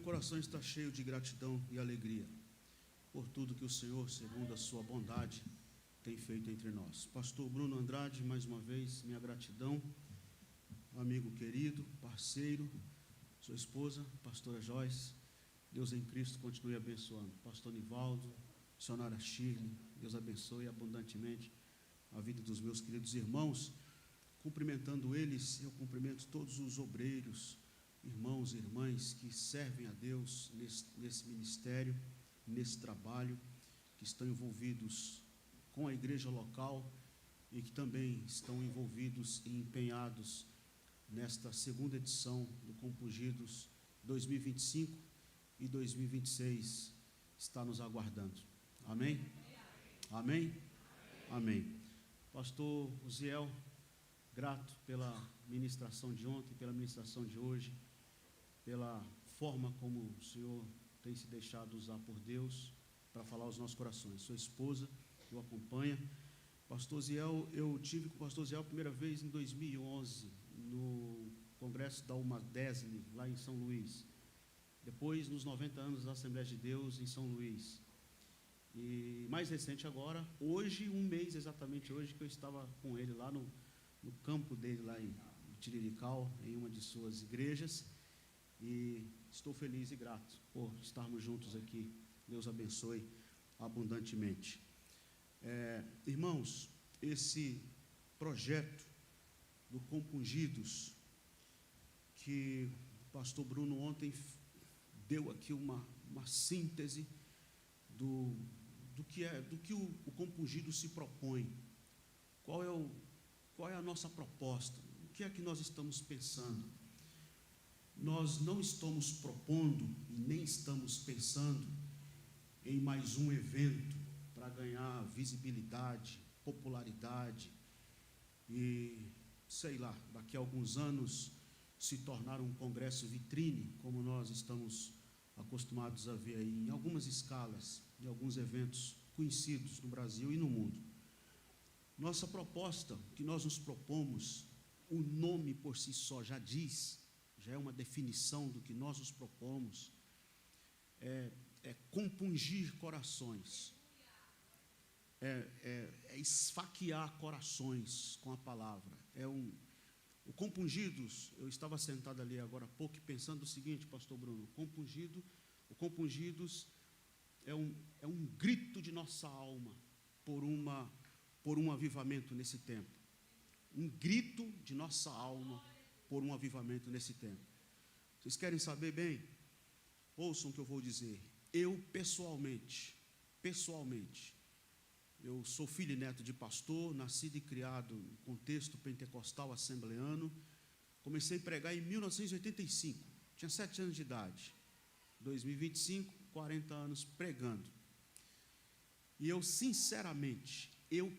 coração está cheio de gratidão e alegria por tudo que o Senhor, segundo a sua bondade, tem feito entre nós. Pastor Bruno Andrade, mais uma vez, minha gratidão, amigo querido, parceiro, sua esposa, pastora Joyce, Deus em Cristo continue abençoando. Pastor Nivaldo, missionária Shirley, Deus abençoe abundantemente a vida dos meus queridos irmãos. Cumprimentando eles, eu cumprimento todos os obreiros, irmãos e irmãs que servem a Deus nesse ministério, nesse trabalho, que estão envolvidos com a igreja local e que também estão envolvidos e empenhados nesta segunda edição do Compungidos 2025 e 2026 está nos aguardando. Amém? Amém? Amém. Pastor Uziel, grato pela ministração de ontem, pela ministração de hoje, pela forma como o Senhor tem se deixado usar por Deus para falar aos nossos corações. Sua esposa, que o acompanha. Pastor Uziel, eu tive com o pastor Uziel a primeira vez em 2011, no congresso da UMADESLE, lá em São Luís. Depois, nos 90 anos da Assembleia de Deus, em São Luís. E mais recente agora, hoje, um mês exatamente hoje, que eu estava com ele lá no campo dele, lá em Tirirical, em uma de suas igrejas. E estou feliz e grato por estarmos juntos aqui. Deus abençoe abundantemente. Irmãos, esse projeto do Compungidos, que o pastor Bruno ontem deu aqui uma síntese do que o Compungido se propõe. Qual é a nossa proposta? O que é que nós estamos pensando? Nós não estamos propondo e nem estamos pensando em mais um evento para ganhar visibilidade, popularidade e, sei lá, daqui a alguns anos se tornar um congresso vitrine, como nós estamos acostumados a ver aí em algumas escalas, em alguns eventos conhecidos no Brasil e no mundo. Nossa proposta, que nós nos propomos, o nome por si só já diz, já é uma definição do que nós nos propomos, é compungir corações, é esfaquear corações com a palavra. O Compungidos, eu estava sentado ali agora há pouco pensando o seguinte, pastor Bruno, o Compungidos é um grito de nossa alma por um avivamento nesse tempo. Um grito de nossa alma por um avivamento nesse tempo. Vocês querem saber bem? Ouçam o que eu vou dizer. Eu pessoalmente, eu sou filho e neto de pastor, nascido e criado no contexto pentecostal assembleano. Comecei a pregar em 1985, tinha 7 anos de idade. 2025, 40 anos pregando. E eu sinceramente,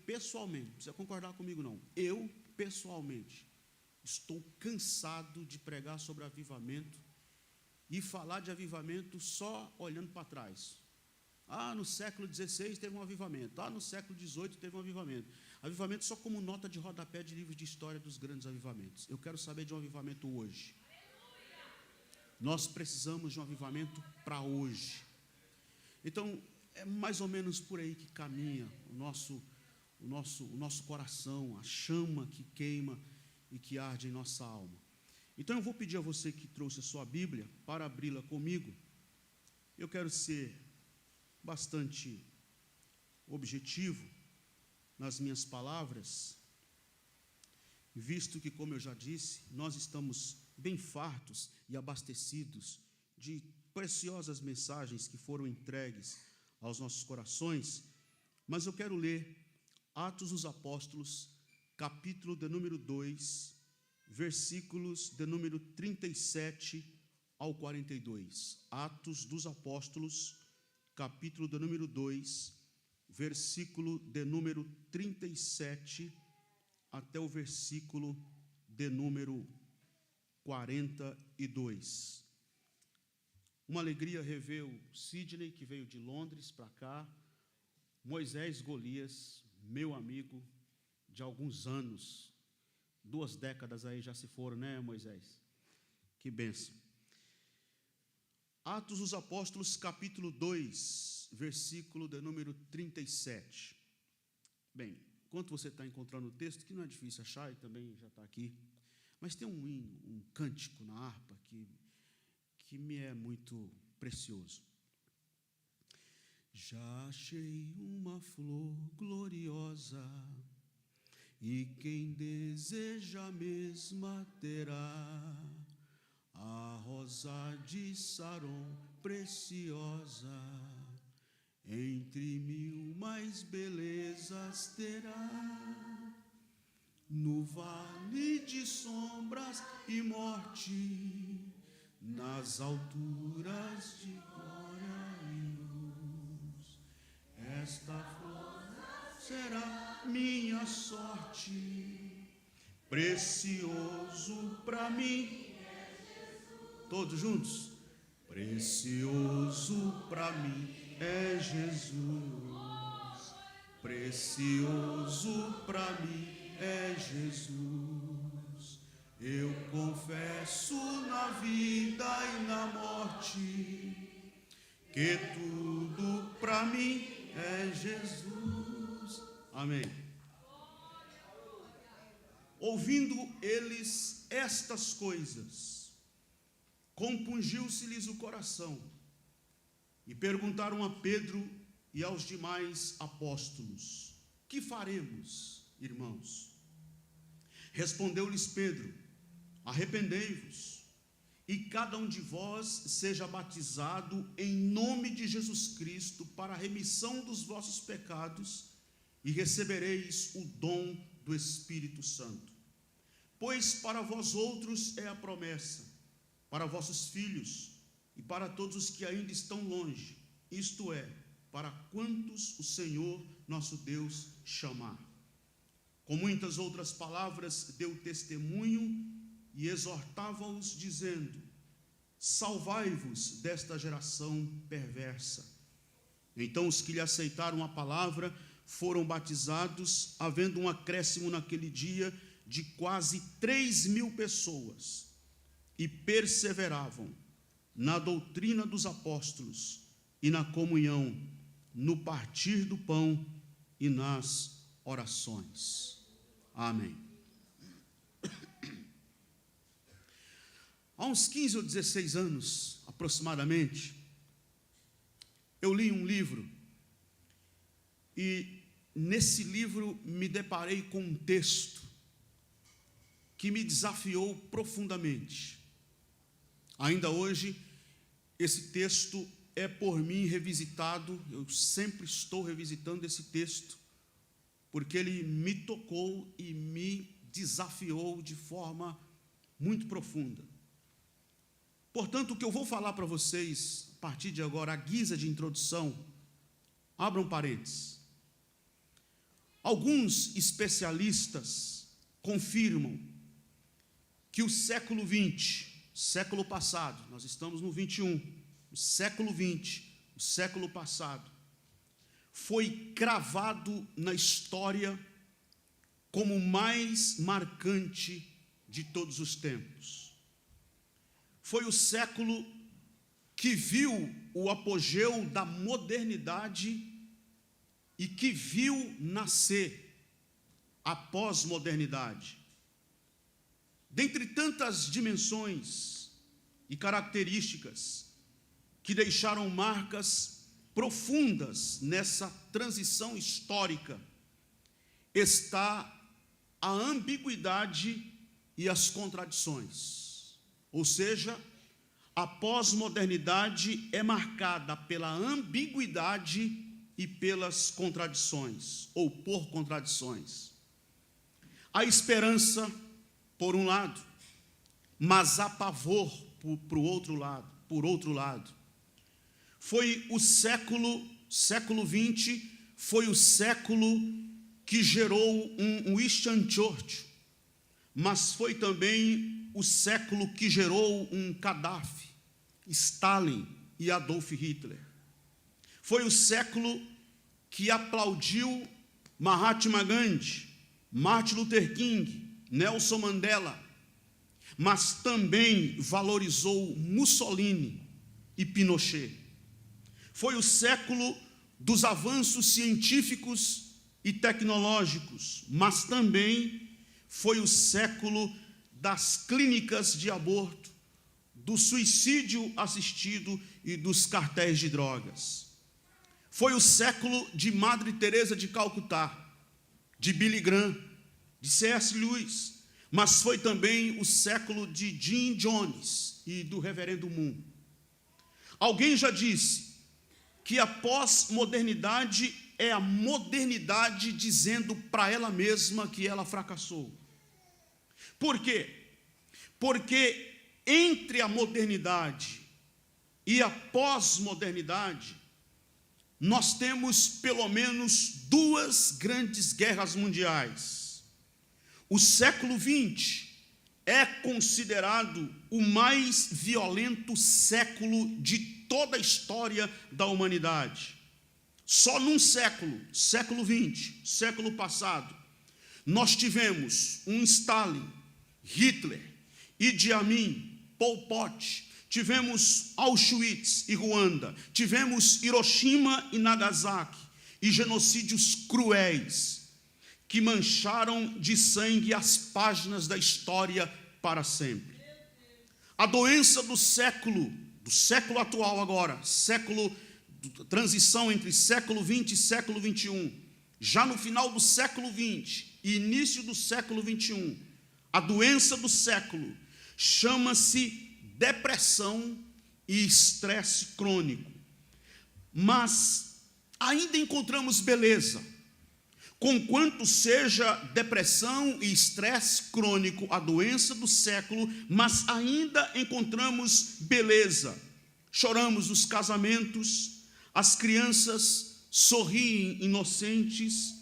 pessoalmente, não precisa concordar comigo não, eu pessoalmente estou cansado de pregar sobre avivamento e falar de avivamento só olhando para trás. No século XVI teve um avivamento, no século XVIII teve um avivamento. Avivamento só como nota de rodapé de livros de história dos grandes avivamentos. Eu quero saber de um avivamento hoje. Nós precisamos de um avivamento para hoje. Então, é mais ou menos por aí que caminha o nosso coração, a chama que queima e que arde em nossa alma. Então eu vou pedir a você que trouxe a sua Bíblia para abri-la comigo. Eu quero ser bastante objetivo nas minhas palavras, visto que, como eu já disse, nós estamos bem fartos e abastecidos de preciosas mensagens que foram entregues aos nossos corações, mas eu quero ler Atos dos Apóstolos, capítulo de número 2, versículos de número 37 ao 42. Atos dos Apóstolos, capítulo de número 2, versículo de número 37 até o versículo de número 42. Uma alegria rever o Sidney, que veio de Londres para cá. Moisés Golias, meu amigo de alguns anos, 2 décadas aí já se foram, né, Moisés? Que bênção. Atos dos Apóstolos, capítulo 2, versículo de número 37. Bem, enquanto você está encontrando o texto, que não é difícil achar, e também já está aqui, mas tem um hino, um cântico na harpa que me é muito precioso. Já achei uma flor gloriosa, e quem deseja a mesma terá, a rosa de Saron preciosa, entre mil mais belezas terá. No vale de sombras e morte, nas alturas de glória e luz, esta flor será minha sorte, precioso para mim. Todos juntos? Precioso para mim é Jesus, precioso para mim é Jesus. Eu confesso na vida e na morte que tudo para mim é Jesus. Amém. Ouvindo eles estas coisas, compungiu-se-lhes o coração, e perguntaram a Pedro e aos demais apóstolos: que faremos, irmãos? Respondeu-lhes Pedro: arrependei-vos, e cada um de vós seja batizado em nome de Jesus Cristo para a remissão dos vossos pecados, e recebereis o dom do Espírito Santo. Pois para vós outros é a promessa, para vossos filhos e para todos os que ainda estão longe, isto é, para quantos o Senhor nosso Deus chamar. Com muitas outras palavras deu testemunho e exortava-os, dizendo: salvai-vos desta geração perversa. Então os que lhe aceitaram a palavra foram batizados, havendo um acréscimo naquele dia de quase 3.000 pessoas, e perseveravam na doutrina dos apóstolos e na comunhão, no partir do pão e nas orações. Amém. Há uns 15 ou 16 anos, aproximadamente, eu li um livro, e nesse livro me deparei com um texto que me desafiou profundamente. Ainda hoje, esse texto é por mim revisitado, eu sempre estou revisitando esse texto, porque ele me tocou e me desafiou de forma muito profunda. Portanto, o que eu vou falar para vocês, a partir de agora, à guisa de introdução, abram parênteses. Alguns especialistas confirmam que o século XX, século passado, nós estamos no 21, o século XX, o século passado, foi cravado na história como o mais marcante de todos os tempos. Foi o século que viu o apogeu da modernidade e que viu nascer a pós-modernidade. Dentre tantas dimensões e características que deixaram marcas profundas nessa transição histórica, está a ambiguidade e as contradições. Ou seja, a pós-modernidade é marcada pela ambiguidade e pelas contradições, ou por contradições. A esperança, por um lado, mas há pavor por outro lado. Foi o século XX, foi o século que gerou um Winston Churchill, mas foi também o século que gerou um Gaddafi, Stalin e Adolf Hitler. Foi o século que aplaudiu Mahatma Gandhi, Martin Luther King, Nelson Mandela, mas também valorizou Mussolini e Pinochet. Foi o século dos avanços científicos e tecnológicos, mas também foi o século das clínicas de aborto, do suicídio assistido e dos cartéis de drogas. Foi o século de Madre Teresa de Calcutá, de Billy Graham, de C.S. Lewis, mas foi também o século de Jim Jones e do Reverendo Moon. Alguém já disse que a pós-modernidade é a modernidade dizendo para ela mesma que ela fracassou. Por quê? Porque entre a modernidade e a pós-modernidade, nós temos pelo menos duas grandes guerras mundiais. O século XX é considerado o mais violento século de toda a história da humanidade. Só num século, século XX, século passado, nós tivemos um Stalin, Hitler, Idi Amin, Pol Pot, tivemos Auschwitz e Ruanda, tivemos Hiroshima e Nagasaki, e genocídios cruéis, que mancharam de sangue as páginas da história para sempre. A doença do século atual agora, transição entre século XX e século XXI, já no final do século XX e início do século XXI, a doença do século chama-se depressão e estresse crônico. Mas ainda encontramos beleza. Conquanto seja depressão e estresse crônico a doença do século, mas ainda encontramos beleza. Choramos nos casamentos, as crianças sorriem inocentes,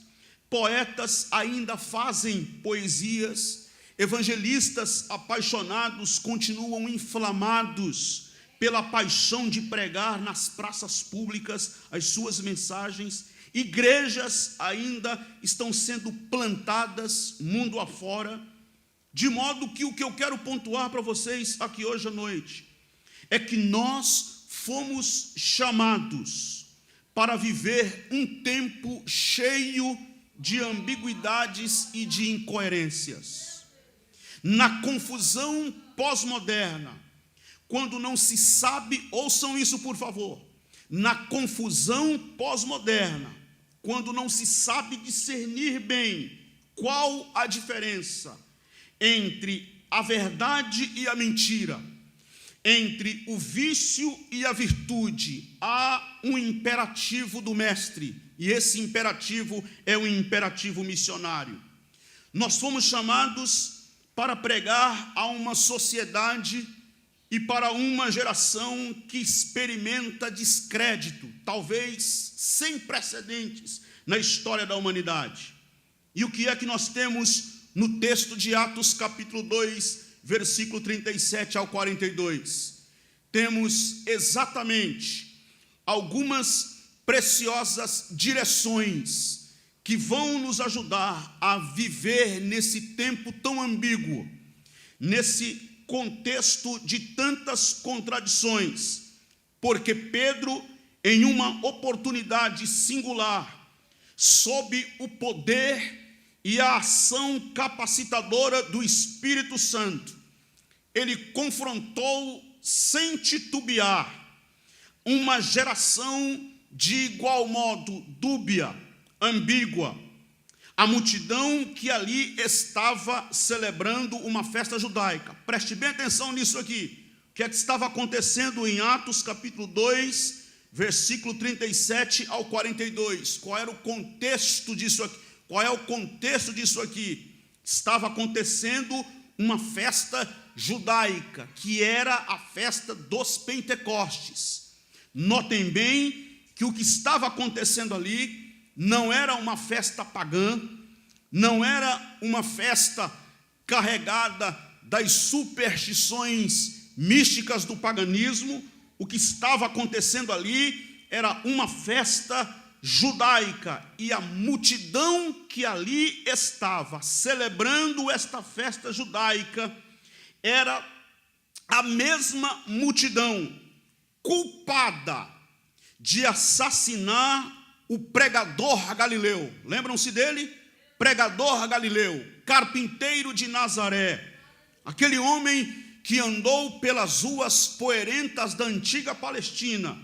poetas ainda fazem poesias, evangelistas apaixonados continuam inflamados pela paixão de pregar nas praças públicas as suas mensagens. Igrejas ainda estão sendo plantadas mundo afora, de modo que o que eu quero pontuar para vocês aqui hoje à noite é que nós fomos chamados para viver um tempo cheio de ambiguidades e de incoerências. Na confusão pós-moderna, quando não se sabe, ouçam isso por favor, na confusão pós-moderna, quando não se sabe discernir bem qual a diferença entre a verdade e a mentira, entre o vício e a virtude, há um imperativo do mestre, e esse imperativo é um imperativo missionário. Nós fomos chamados para pregar a uma sociedade e para uma geração que experimenta descrédito, talvez sem precedentes na história da humanidade. E o que é que nós temos no texto de Atos capítulo 2, versículo 37 ao 42? Temos exatamente algumas preciosas direções que vão nos ajudar a viver nesse tempo tão ambíguo, nesse contexto de tantas contradições, porque Pedro, em uma oportunidade singular, sob o poder e a ação capacitadora do Espírito Santo, ele confrontou sem titubear uma geração de igual modo dúbia, ambígua, a multidão que ali estava celebrando uma festa judaica. Preste bem atenção nisso aqui. O que é que estava acontecendo em Atos capítulo 2, versículo 37 ao 42? Qual era o contexto disso aqui? Qual é o contexto disso aqui? Estava acontecendo uma festa judaica, que era a festa dos Pentecostes. Notem bem que o que estava acontecendo ali não era uma festa pagã, não era uma festa carregada das superstições místicas do paganismo. O que estava acontecendo ali era uma festa judaica, e a multidão que ali estava celebrando esta festa judaica era a mesma multidão culpada de assassinar o pregador Galileu. Lembram-se dele? Pregador Galileu, carpinteiro de Nazaré, aquele homem que andou pelas ruas poeirentas da antiga Palestina.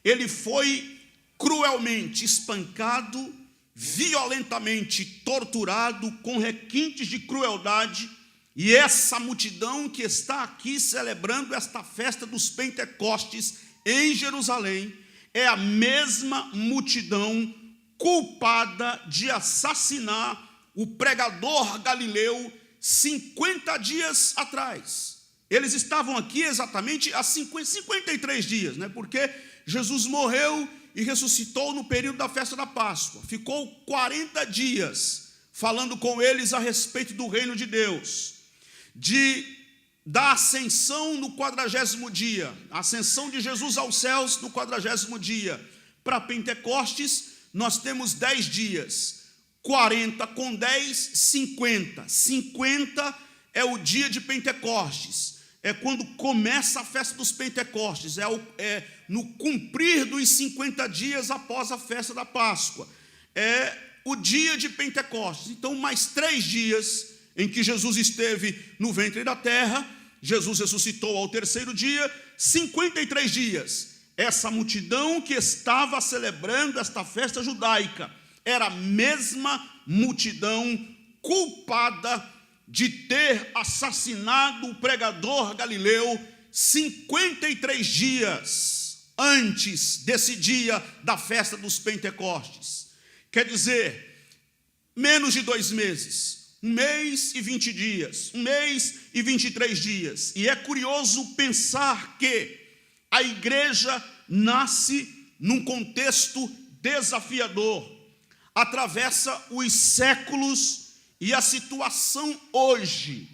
Ele foi cruelmente espancado, violentamente torturado, com requintes de crueldade. E essa multidão que está aqui celebrando esta festa dos Pentecostes em Jerusalém é a mesma multidão culpada de assassinar o pregador Galileu 50 dias atrás. Eles estavam aqui exatamente há 53 dias, né? Porque Jesus morreu e ressuscitou no período da festa da Páscoa. Ficou 40 dias falando com eles a respeito do reino de Deus, da ascensão no 40º dia, a ascensão de Jesus aos céus no 40º dia. Para Pentecostes, nós temos 10 dias, 40 com 10, 50. 50 é o dia de Pentecostes, é quando começa a festa dos Pentecostes, é no cumprir dos 50 dias após a festa da Páscoa, é o dia de Pentecostes. Então, mais 3 dias em que Jesus esteve no ventre da terra, Jesus ressuscitou ao 3º dia, 53 dias. Essa multidão que estava celebrando esta festa judaica era a mesma multidão culpada de ter assassinado o pregador Galileu 53 dias antes desse dia da festa dos Pentecostes. Quer dizer, menos de 2 meses. 1 mês e 20 dias, 1 mês e 23 dias. E é curioso pensar que a igreja nasce num contexto desafiador, atravessa os séculos e a situação hoje,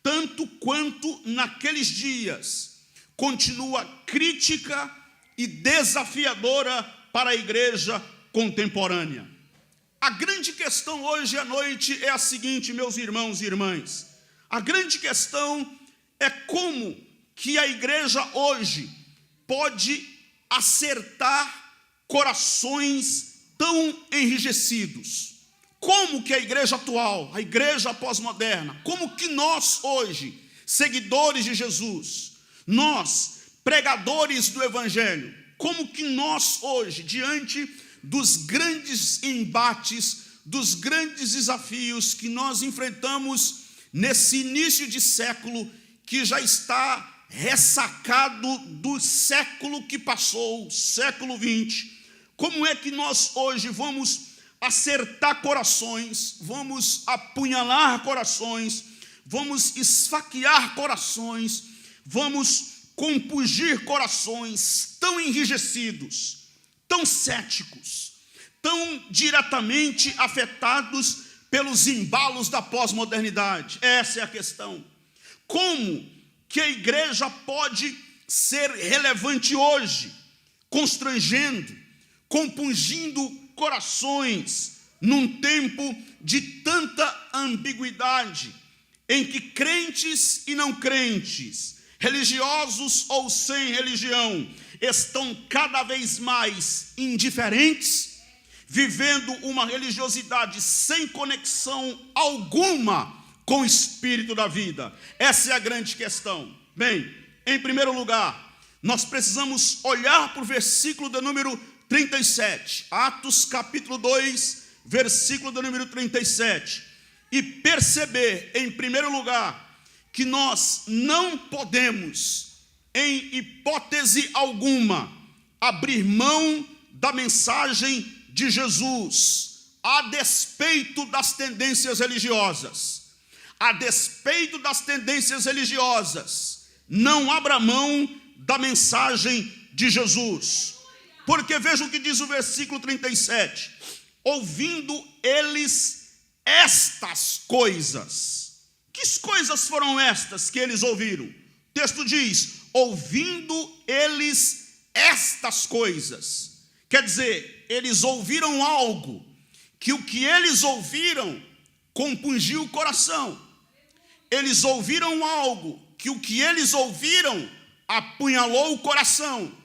tanto quanto naqueles dias, continua crítica e desafiadora para a igreja contemporânea. A grande questão hoje à noite é a seguinte, meus irmãos e irmãs. A grande questão é como que a igreja hoje pode acertar corações tão enrijecidos. Como que a igreja atual, a igreja pós-moderna, como que nós hoje, seguidores de Jesus, nós, pregadores do Evangelho, como que nós hoje, diante dos grandes embates, dos grandes desafios que nós enfrentamos nesse início de século, que já está ressacado do século que passou, século 20, como é que nós hoje vamos acertar corações, vamos apunhalar corações, vamos esfaquear corações, vamos compungir corações tão enrijecidos, tão céticos, tão diretamente afetados pelos embalos da pós-modernidade? Essa é a questão. Como que a igreja pode ser relevante hoje, constrangendo, compungindo corações, num tempo de tanta ambiguidade, em que crentes e não crentes, religiosos ou sem religião, estão cada vez mais indiferentes, vivendo uma religiosidade sem conexão alguma com o espírito da vida. Essa é a grande questão. Bem, em primeiro lugar, nós precisamos olhar para o versículo de número 37, Atos capítulo 2, versículo de número 37, e perceber, em primeiro lugar, que nós não podemos, em hipótese alguma, abrir mão da mensagem de Jesus, a despeito das tendências religiosas. A despeito das tendências religiosas, não abra mão da mensagem de Jesus. Porque veja o que diz o versículo 37. Ouvindo eles estas coisas. Que coisas foram estas que eles ouviram? O texto diz, ouvindo eles estas coisas. Quer dizer, eles ouviram algo, que o que eles ouviram compungiu o coração. Eles ouviram algo, que o que eles ouviram apunhalou o coração.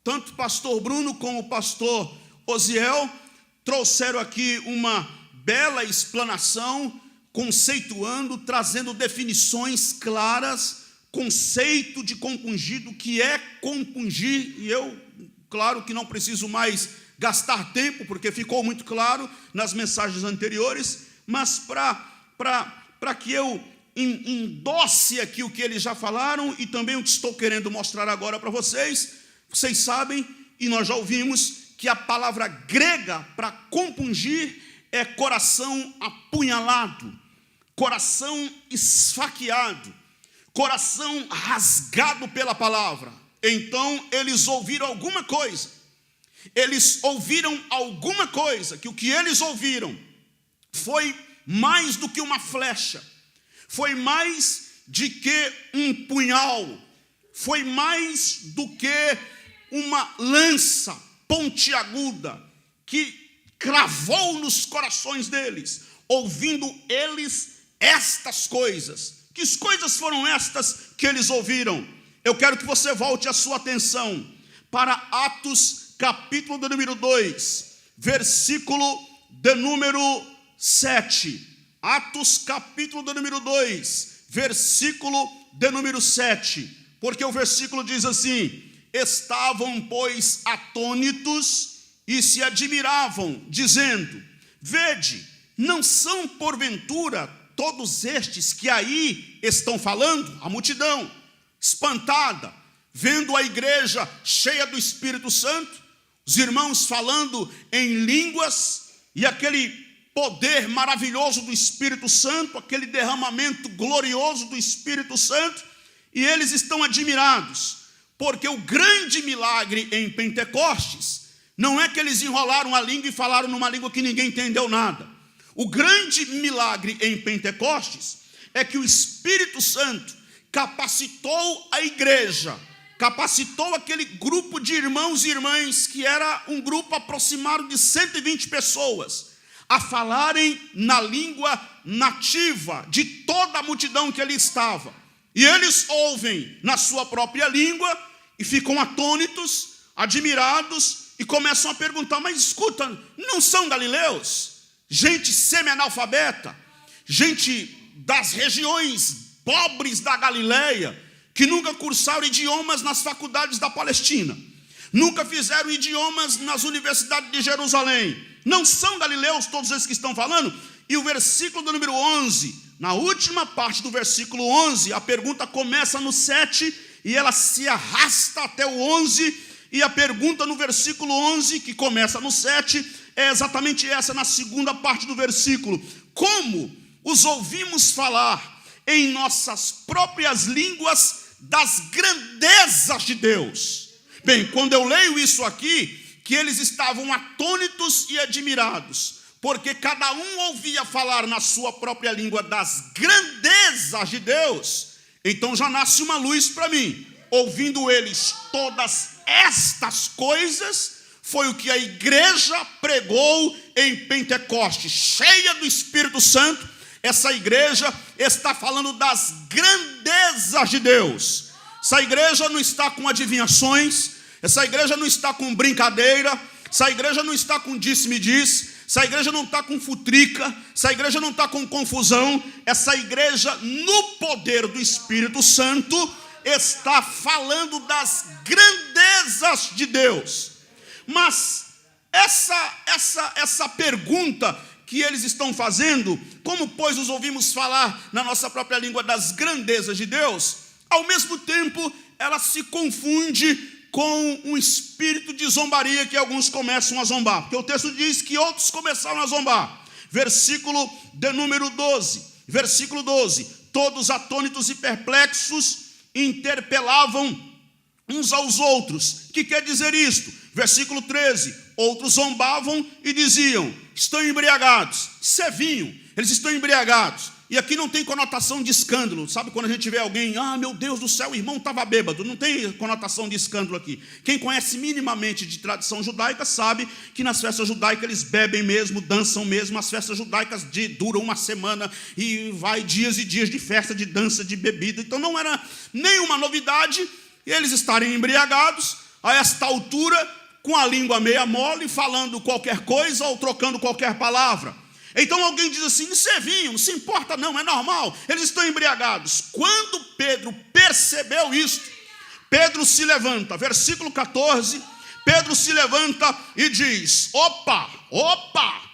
tanto o pastor Bruno como o pastor Osiel trouxeram aqui uma bela explanação, conceituando, trazendo definições claras, conceito de compungido, que é compungir, e eu, claro que não preciso mais gastar tempo, porque ficou muito claro nas mensagens anteriores, mas para que eu endosse aqui o que eles já falaram, e também o que estou querendo mostrar agora para vocês, vocês sabem, e nós já ouvimos, que a palavra grega para compungir é coração apunhalado, coração esfaqueado, coração rasgado pela palavra. Então eles ouviram alguma coisa, que o que eles ouviram foi mais do que uma flecha, foi mais de que um punhal, foi mais do que uma lança pontiaguda que cravou nos corações deles, ouvindo eles estas coisas. Que coisas foram estas que eles ouviram? Eu quero que você volte a sua atenção para Atos, capítulo de número 2, versículo de número 7. Atos, capítulo de número 2, versículo de número 7. Porque o versículo diz assim: estavam, pois, atônitos e se admiravam, dizendo: vede, não são porventura todos estes que aí estão falando? A multidão, espantada, vendo a igreja cheia do Espírito Santo, os irmãos falando em línguas, e aquele poder maravilhoso do Espírito Santo, aquele derramamento glorioso do Espírito Santo, e eles estão admirados, porque o grande milagre em Pentecostes não é que eles enrolaram a língua e falaram numa língua que ninguém entendeu nada. O grande milagre em Pentecostes é que o Espírito Santo capacitou a igreja, capacitou aquele grupo de irmãos e irmãs, que era um grupo aproximado de 120 pessoas, a falarem na língua nativa de toda a multidão que ali estava. E eles ouvem na sua própria língua e ficam atônitos, admirados, e começam a perguntar: mas escuta, não são galileus? Gente semi-analfabeta, gente das regiões pobres da Galileia, que nunca cursaram idiomas nas faculdades da Palestina, nunca fizeram idiomas nas universidades de Jerusalém. Não são galileus todos esses que estão falando? E o versículo do número 11, na última parte do versículo 11, a pergunta começa no 7 e ela se arrasta até o 11, e a pergunta no versículo 11, que começa no 7, é exatamente essa, na segunda parte do versículo: como os ouvimos falar em nossas próprias línguas das grandezas de Deus. Bem, quando eu leio isso aqui, que eles estavam atônitos e admirados, porque cada um ouvia falar na sua própria língua das grandezas de Deus, então já nasce uma luz para mim. Ouvindo eles todas estas coisas, foi o que a igreja pregou em Pentecostes, cheia do Espírito Santo. Essa igreja está falando das grandezas de Deus. Essa igreja não está com adivinhações, essa igreja não está com brincadeira, essa igreja não está com disse-me-diz, essa igreja não está com futrica, essa igreja não está com confusão. Essa igreja, no poder do Espírito Santo, está falando das grandezas de Deus. Mas essa pergunta que eles estão fazendo, como pois os ouvimos falar na nossa própria língua das grandezas de Deus, ao mesmo tempo ela se confunde com um espírito de zombaria, que alguns começam a zombar, porque o texto diz que outros começaram a zombar. Versículo de número 12, versículo 12: todos atônitos e perplexos interpelavam uns aos outros. O que quer dizer isto? Versículo 13: outros zombavam e diziam: estão embriagados. Isso é vinho, eles estão embriagados. E aqui não tem conotação de escândalo. Sabe quando a gente vê alguém: meu Deus do céu, o irmão estava bêbado? Não tem conotação de escândalo aqui. Quem conhece minimamente de tradição judaica sabe que nas festas judaicas eles bebem mesmo, dançam mesmo. As festas judaicas duram uma semana e vai dias e dias de festa, de dança, de bebida. Então não era nenhuma novidade eles estarem embriagados. a esta altura, com a língua meia mole, falando qualquer coisa ou trocando qualquer palavra. Então alguém diz assim: isso é vinho, não se importa não, é normal, eles estão embriagados. Quando Pedro percebeu isto, Pedro se levanta, versículo 14, Pedro se levanta e diz: opa,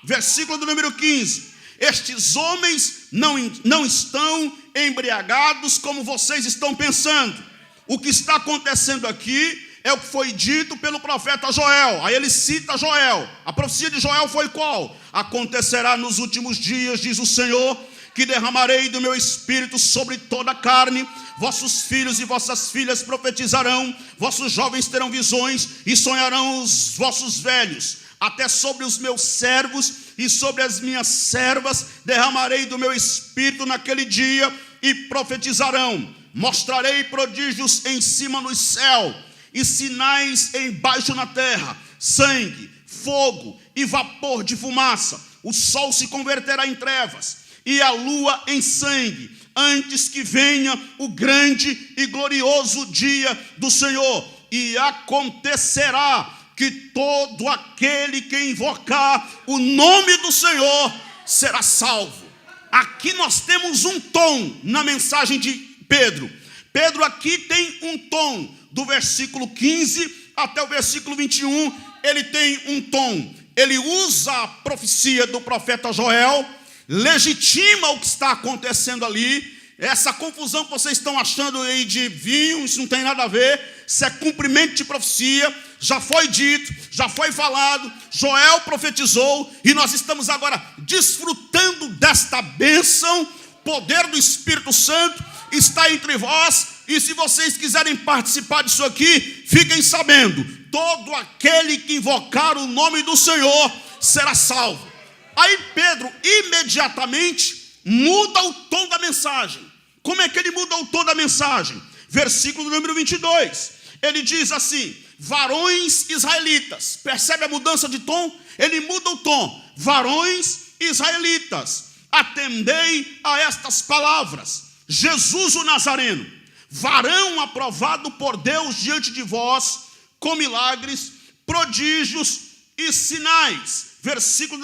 versículo do número 15, estes homens não estão embriagados como vocês estão pensando. O que está acontecendo aqui é o que foi dito pelo profeta Joel. Aí ele cita Joel. A profecia de Joel foi qual? Acontecerá nos últimos dias, diz o Senhor, que derramarei do meu espírito sobre toda a carne. Vossos filhos e vossas filhas profetizarão, vossos jovens terão visões e sonharão os vossos velhos. Até sobre os meus servos e sobre as minhas servas derramarei do meu espírito naquele dia e profetizarão. Mostrarei prodígios em cima no céu e sinais embaixo na terra: sangue, fogo e vapor de fumaça. O sol se converterá em trevas e a lua em sangue, antes que venha o grande e glorioso dia do Senhor. E acontecerá que todo aquele que invocar o nome do Senhor será salvo. Aqui nós temos um tom na mensagem de Pedro. Pedro aqui tem um tom, do versículo 15 até o versículo 21, ele tem um tom. Ele usa a profecia do profeta Joel, legitima o que está acontecendo ali. Essa confusão que vocês estão achando aí de vinho, isso não tem nada a ver. Isso é cumprimento de profecia. Já foi dito, já foi falado, Joel profetizou, e nós estamos agora desfrutando desta bênção. Poder do Espírito Santo está entre vós, e se vocês quiserem participar disso aqui, fiquem sabendo: todo aquele que invocar o nome do Senhor será salvo. Aí Pedro imediatamente muda o tom da mensagem. Como é que ele muda o tom da mensagem? Versículo número 22, ele diz assim: varões israelitas. Percebe a mudança de tom? Ele muda o tom. Varões israelitas, atendei a estas palavras. Jesus o Nazareno, varão aprovado por Deus diante de vós, com milagres, prodígios e sinais. Versículo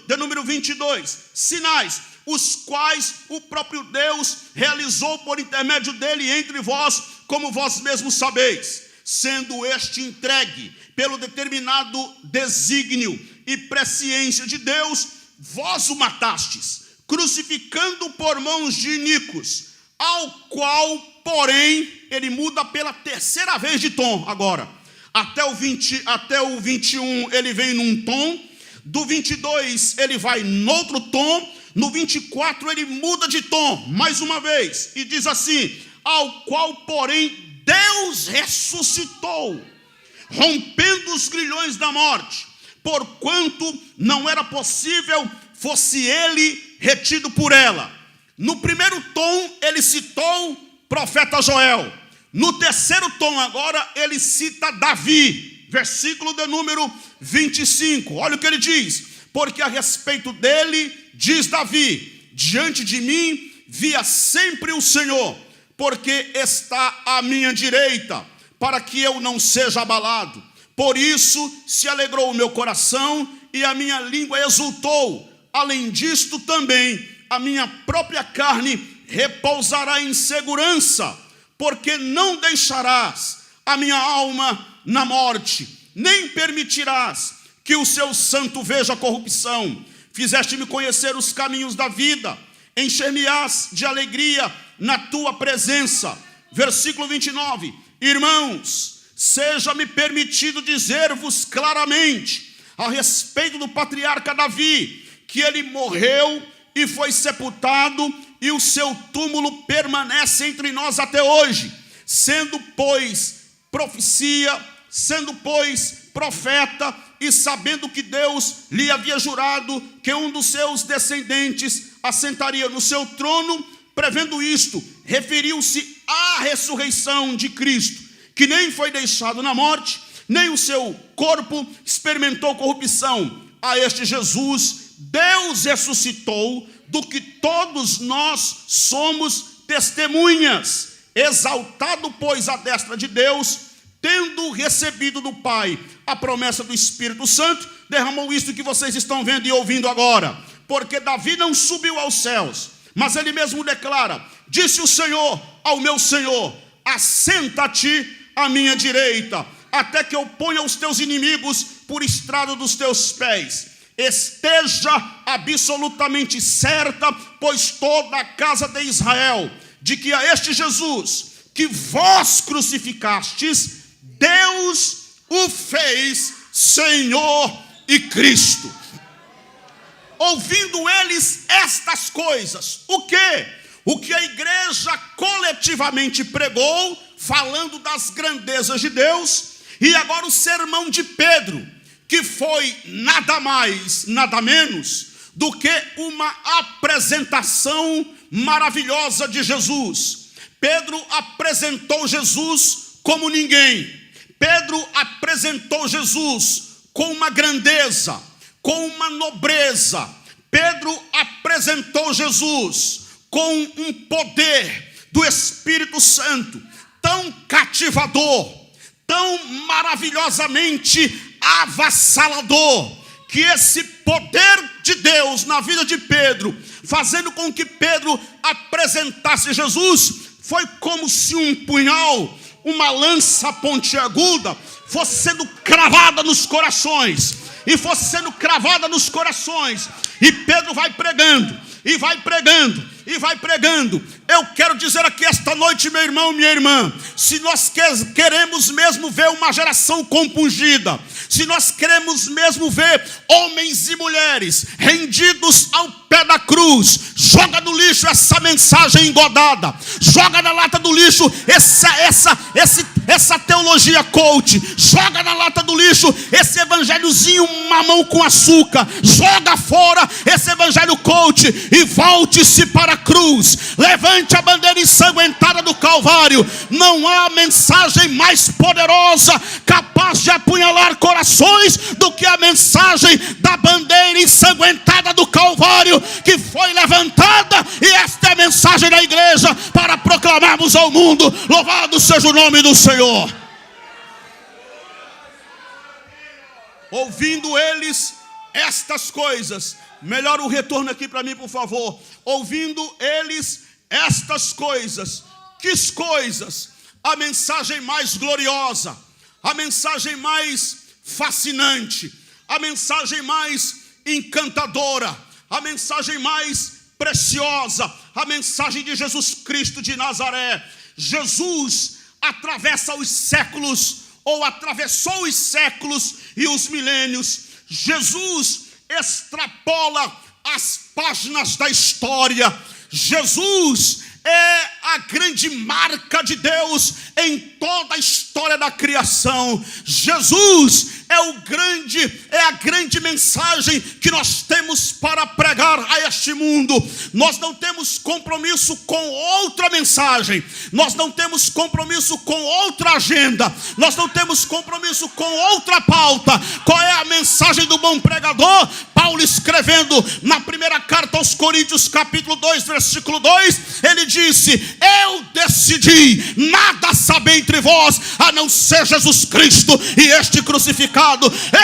de número 22. Sinais, os quais o próprio Deus realizou por intermédio dele entre vós, como vós mesmos sabeis. Sendo este entregue pelo determinado desígnio e presciência de Deus, vós o matastes, crucificando por mãos de iníquos, ao qual, porém, ele muda pela terceira vez de tom agora. Até o 21 ele vem num tom, do 22 ele vai noutro tom, no 24 ele muda de tom, mais uma vez, e diz assim: ao qual, porém, Deus ressuscitou, rompendo os grilhões da morte, porquanto não era possível fosse ele retido por ela. No primeiro tom ele citou o profeta Joel. No terceiro tom agora ele cita Davi. Versículo de número 25. Olha o que ele diz: porque a respeito dele, diz Davi, diante de mim via sempre o Senhor, porque está à minha direita, para que eu não seja abalado. Por isso se alegrou o meu coração e a minha língua exultou. Além disto também, a minha própria carne repousará em segurança, porque não deixarás a minha alma na morte, nem permitirás que o seu santo veja a corrupção. Fizeste-me conhecer os caminhos da vida, encher-me-ás de alegria na tua presença. Versículo 29. Irmãos, seja-me permitido dizer-vos claramente a respeito do patriarca Davi, que ele morreu e foi sepultado, e o seu túmulo permanece entre nós até hoje, sendo pois profeta, e sabendo que Deus lhe havia jurado que um dos seus descendentes assentaria no seu trono. Prevendo isto, referiu-se à ressurreição de Cristo, que nem foi deixado na morte, nem o seu corpo experimentou corrupção. A este Jesus Deus ressuscitou, do que todos nós somos testemunhas. Exaltado, pois, à destra de Deus, tendo recebido do Pai a promessa do Espírito Santo, derramou isto que vocês estão vendo e ouvindo agora. Porque Davi não subiu aos céus, mas ele mesmo declara: disse o Senhor ao meu Senhor: assenta-te à minha direita, até que eu ponha os teus inimigos por estrado dos teus pés. Esteja absolutamente certa, pois toda a casa de Israel, de que a este Jesus, que vós crucificastes, Deus o fez Senhor e Cristo. Ouvindo eles estas coisas, o quê? O que a igreja coletivamente pregou, falando das grandezas de Deus, e agora o sermão de Pedro, que foi nada mais, nada menos do que uma apresentação maravilhosa de Jesus. Pedro apresentou Jesus como ninguém. Pedro apresentou Jesus com uma grandeza, com uma nobreza. Pedro apresentou Jesus com um poder do Espírito Santo tão cativador, tão maravilhosamente avassalador, que esse poder de Deus na vida de Pedro, fazendo com que Pedro apresentasse Jesus, foi como se um punhal, uma lança pontiaguda, fosse sendo cravada nos corações, e fosse sendo cravada nos corações, e Pedro vai pregando, e vai pregando, e vai pregando. Eu quero dizer aqui esta noite, meu irmão, minha irmã, se nós queremos mesmo ver uma geração compungida, se nós queremos mesmo ver homens e mulheres rendidos ao pé da cruz, joga no lixo essa mensagem engodada, joga na lata do lixo essa teologia coach, joga na lata do lixo esse evangelhozinho mamão com açúcar, joga fora esse evangelho coach e volte-se para a cruz, levante a bandeira ensanguentada do Calvário. Não há mensagem mais poderosa, capaz de apunhalar corações, do que a mensagem da bandeira ensanguentada do Calvário, que foi levantada, e esta é a mensagem da igreja, para proclamarmos ao mundo: louvado seja o nome do Senhor. Ouvindo eles estas coisas, melhora o retorno aqui para mim, por favor. Ouvindo eles estas coisas, que coisas? A mensagem mais gloriosa, a mensagem mais fascinante, a mensagem mais encantadora, a mensagem mais preciosa, a mensagem de Jesus Cristo de Nazaré. Jesus atravessa os séculos, ou atravessou os séculos e os milênios. Jesus extrapola as páginas da história. Jesus é a grande marca de Deus em toda a história da criação. Jesus é a grande mensagem que nós temos para pregar a este mundo. Nós não temos compromisso com outra mensagem, nós não temos compromisso com outra agenda, nós não temos compromisso com outra pauta. Qual é a mensagem do bom pregador? Paulo, escrevendo na primeira carta aos Coríntios, capítulo 2, versículo 2, ele disse: eu decidi nada saber entre vós, a não ser Jesus Cristo e este crucificado.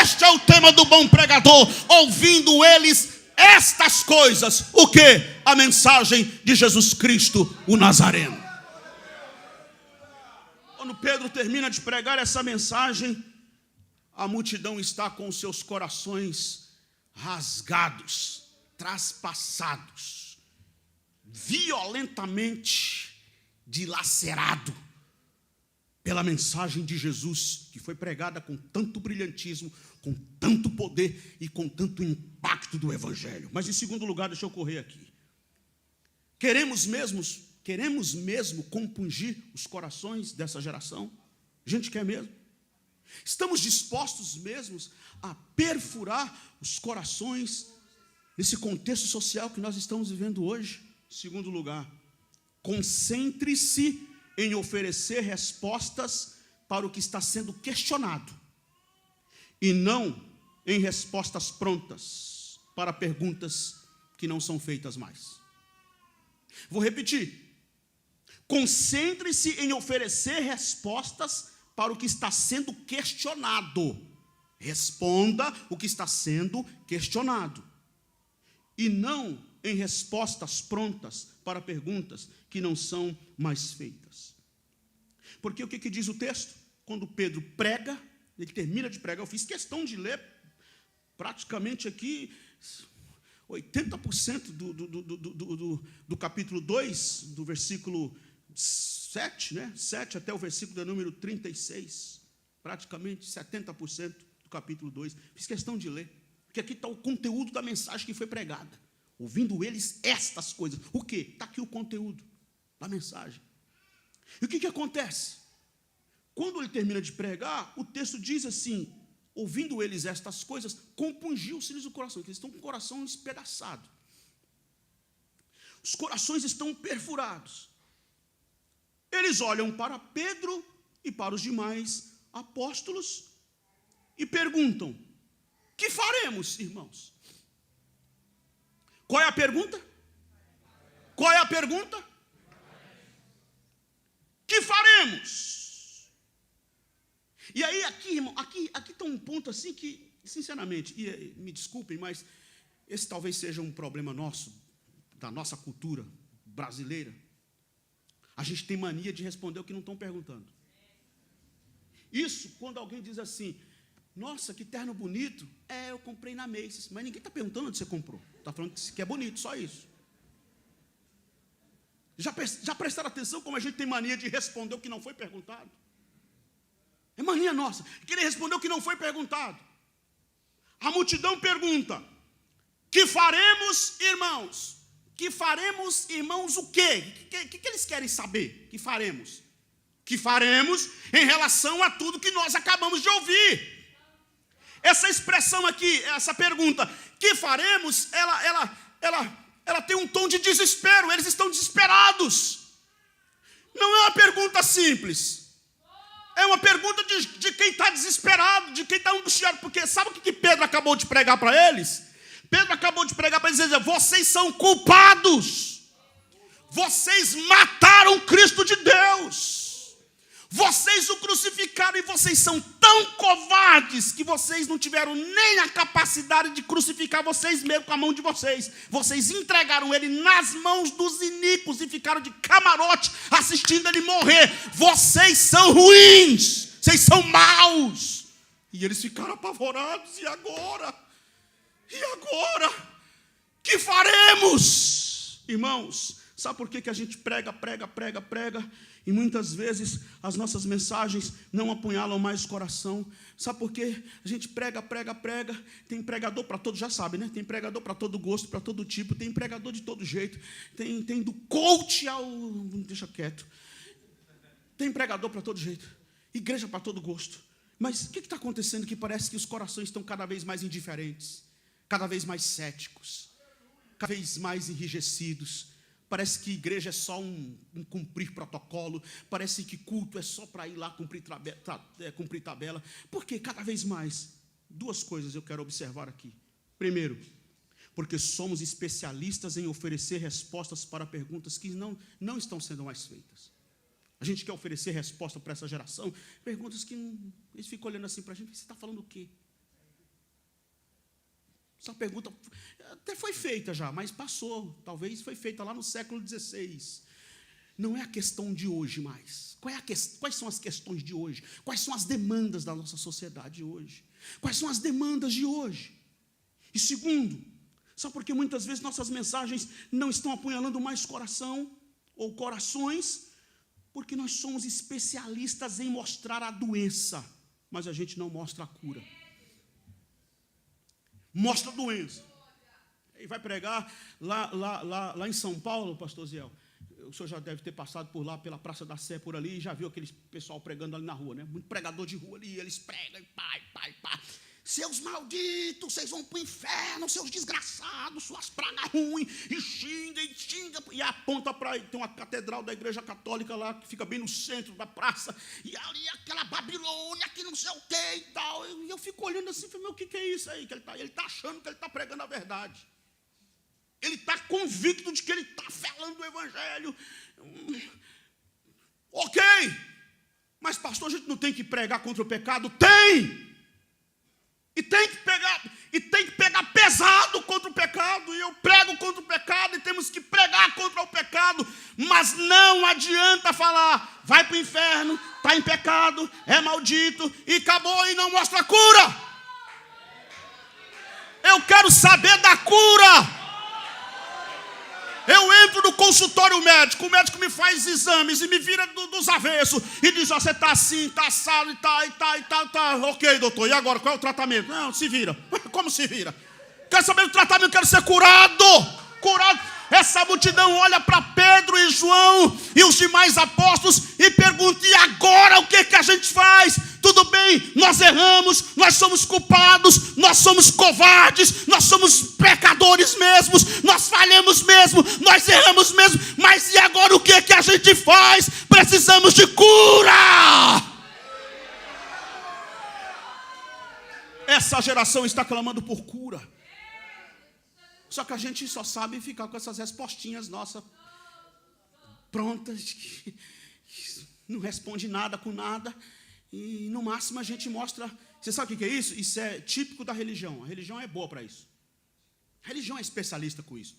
Este é o tema do bom pregador. Ouvindo eles estas coisas, o que? A mensagem de Jesus Cristo, o Nazareno. Quando Pedro termina de pregar essa mensagem, a multidão está com os seus corações rasgados, traspassados, violentamente dilacerado pela mensagem de Jesus, que foi pregada com tanto brilhantismo, com tanto poder e com tanto impacto do Evangelho. Mas em segundo lugar, deixa eu correr aqui. Queremos mesmo compungir os corações dessa geração? A gente quer mesmo? Estamos dispostos mesmo a perfurar os corações nesse contexto social que nós estamos vivendo hoje? Segundo lugar, concentre-se em oferecer respostas para o que está sendo questionado, e não em respostas prontas para perguntas que não são feitas mais. Vou repetir. Concentre-se em oferecer respostas para o que está sendo questionado. Responda o que está sendo questionado. E não em respostas prontas para perguntas que não são mais feitas. Porque o que diz o texto? Quando Pedro prega, ele termina de pregar, eu fiz questão de ler praticamente aqui 80% do capítulo 2, do versículo 7, né? 7 até o versículo de número 36, praticamente 70% do capítulo 2. Fiz questão de ler, porque aqui está o conteúdo da mensagem que foi pregada. Ouvindo eles estas coisas. O quê? Está aqui o conteúdo da mensagem. E o que acontece? Quando ele termina de pregar, o texto diz assim: ouvindo eles estas coisas, compungiu-se-lhes o coração, porque eles estão com o coração espedaçado. Os corações estão perfurados. Eles olham para Pedro e para os demais apóstolos e perguntam: que faremos, irmãos? Qual é a pergunta? Qual é a pergunta? Que faremos? E aí, aqui, irmão, aqui está um ponto assim que, sinceramente, e me desculpem, mas esse talvez seja um problema nosso, da nossa cultura brasileira. A gente tem mania de responder o que não estão perguntando. Isso quando alguém diz assim: nossa, que terno bonito. Eu comprei na Macy's. Mas ninguém está perguntando onde você comprou. Está falando que é bonito, só isso. Já prestaram atenção como a gente tem mania de responder o que não foi perguntado? É mania nossa, querer responder o que não foi perguntado. A multidão pergunta: que faremos, irmãos? Que faremos, irmãos, o quê? O que eles querem saber? Que faremos? Que faremos em relação a tudo que nós acabamos de ouvir. Essa expressão aqui, essa pergunta, que faremos, ela tem um tom de desespero. Eles estão desesperados. Não é uma pergunta simples. É uma pergunta de quem está desesperado, de quem está angustiado. Porque sabe o que Pedro acabou de pregar para eles? Pedro acabou de pregar para eles dizer: vocês são culpados. Vocês mataram Cristo de Deus. Vocês o crucificaram e vocês são tão covardes que vocês não tiveram nem a capacidade de crucificar vocês mesmos com a mão de vocês. Vocês entregaram ele nas mãos dos iníquos e ficaram de camarote assistindo ele morrer. Vocês são ruins, vocês são maus. E eles ficaram apavorados. E agora? E agora? Que faremos? Irmãos, sabe por que a gente prega? E muitas vezes as nossas mensagens não apunhalam mais o coração. Sabe por quê? A gente prega. Tem pregador para todo, já sabe, né? Tem pregador para todo gosto, para todo tipo. Tem pregador de todo jeito. Tem do coach ao... Deixa quieto. Tem pregador para todo jeito. Igreja para todo gosto. Mas o que está acontecendo que parece que os corações estão cada vez mais indiferentes, cada vez mais céticos, cada vez mais enrijecidos. Parece que igreja é só um cumprir protocolo. Parece que culto é só para ir lá cumprir tabela. Porque cada vez mais, duas coisas eu quero observar aqui. Primeiro, porque somos especialistas em oferecer respostas para perguntas que não estão sendo mais feitas. A gente quer oferecer resposta para essa geração, perguntas que eles ficam olhando assim para a gente: você está falando o quê? Essa pergunta até foi feita já, mas passou. Talvez foi feita lá no século XVI. Não é a questão de hoje mais. Quais são as questões de hoje? Quais são as demandas da nossa sociedade hoje? Quais são as demandas de hoje? E segundo, só porque muitas vezes nossas mensagens não estão apunhalando mais coração ou corações, porque nós somos especialistas em mostrar a doença, mas a gente não mostra a cura. Mostra a doença. E vai pregar lá em São Paulo, pastor Ziel. O senhor já deve ter passado por lá, pela Praça da Sé, por ali, e já viu aquele pessoal pregando ali na rua, né? Muito pregador de rua ali, eles pregam, pá. Seus malditos, vocês vão para o inferno, seus desgraçados, suas pragas ruins, e xinga, e aponta para... Tem uma catedral da igreja católica lá, que fica bem no centro da praça, e ali aquela Babilônia, que não sei o que e tal. E eu fico olhando assim, falei: meu, o que é isso aí? Que ele está achando que ele está pregando a verdade. Ele está convicto de que ele está falando o evangelho. Ok, Mas pastor, a gente não tem que pregar contra o pecado? Tem! E tem que pegar pesado contra o pecado. E eu prego contra o pecado e temos que pregar contra o pecado. Mas não adianta falar, vai para o inferno, está em pecado, é maldito e acabou e não mostra a cura. Eu quero saber da cura. Eu entro no consultório médico, o médico me faz exames e me vira dos avessos e diz, ó, você está assim, está assado e tá. Ok, doutor, e agora, qual é o tratamento? Não, se vira. Como se vira? Quero saber do tratamento, quero ser curado. Essa multidão olha para Pedro e João e os demais apóstolos e pergunta, e agora o que a gente faz? Tudo bem, nós erramos, nós somos culpados, nós somos covardes, nós somos pecadores mesmos, nós falhamos mesmo, nós erramos mesmo, mas e agora o que a gente faz? Precisamos de cura! Essa geração está clamando por cura. Só que a gente só sabe ficar com essas respostinhas nossas prontas, que não responde nada com nada. E no máximo a gente mostra. Você sabe o que é isso? Isso é típico da religião. A religião é boa para isso. A religião é especialista com isso.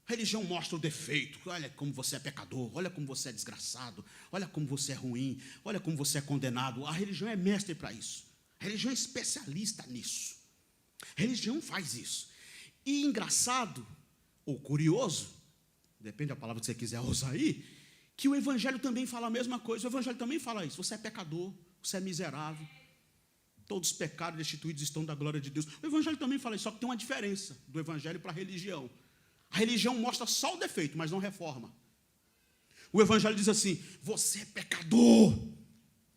A religião mostra o defeito. Olha como você é pecador, olha como você é desgraçado, olha como você é ruim, olha como você é condenado. A religião é mestre para isso. A religião é especialista nisso. A religião faz isso. E engraçado, ou curioso, depende da palavra que você quiser usar aí, que o Evangelho também fala a mesma coisa. O Evangelho também fala isso. Você é pecador, você é miserável. Todos os pecados destituídos estão da glória de Deus. O Evangelho também fala isso, só que tem uma diferença do Evangelho para a religião. A religião mostra só o defeito, mas não reforma. O Evangelho diz assim, você é pecador.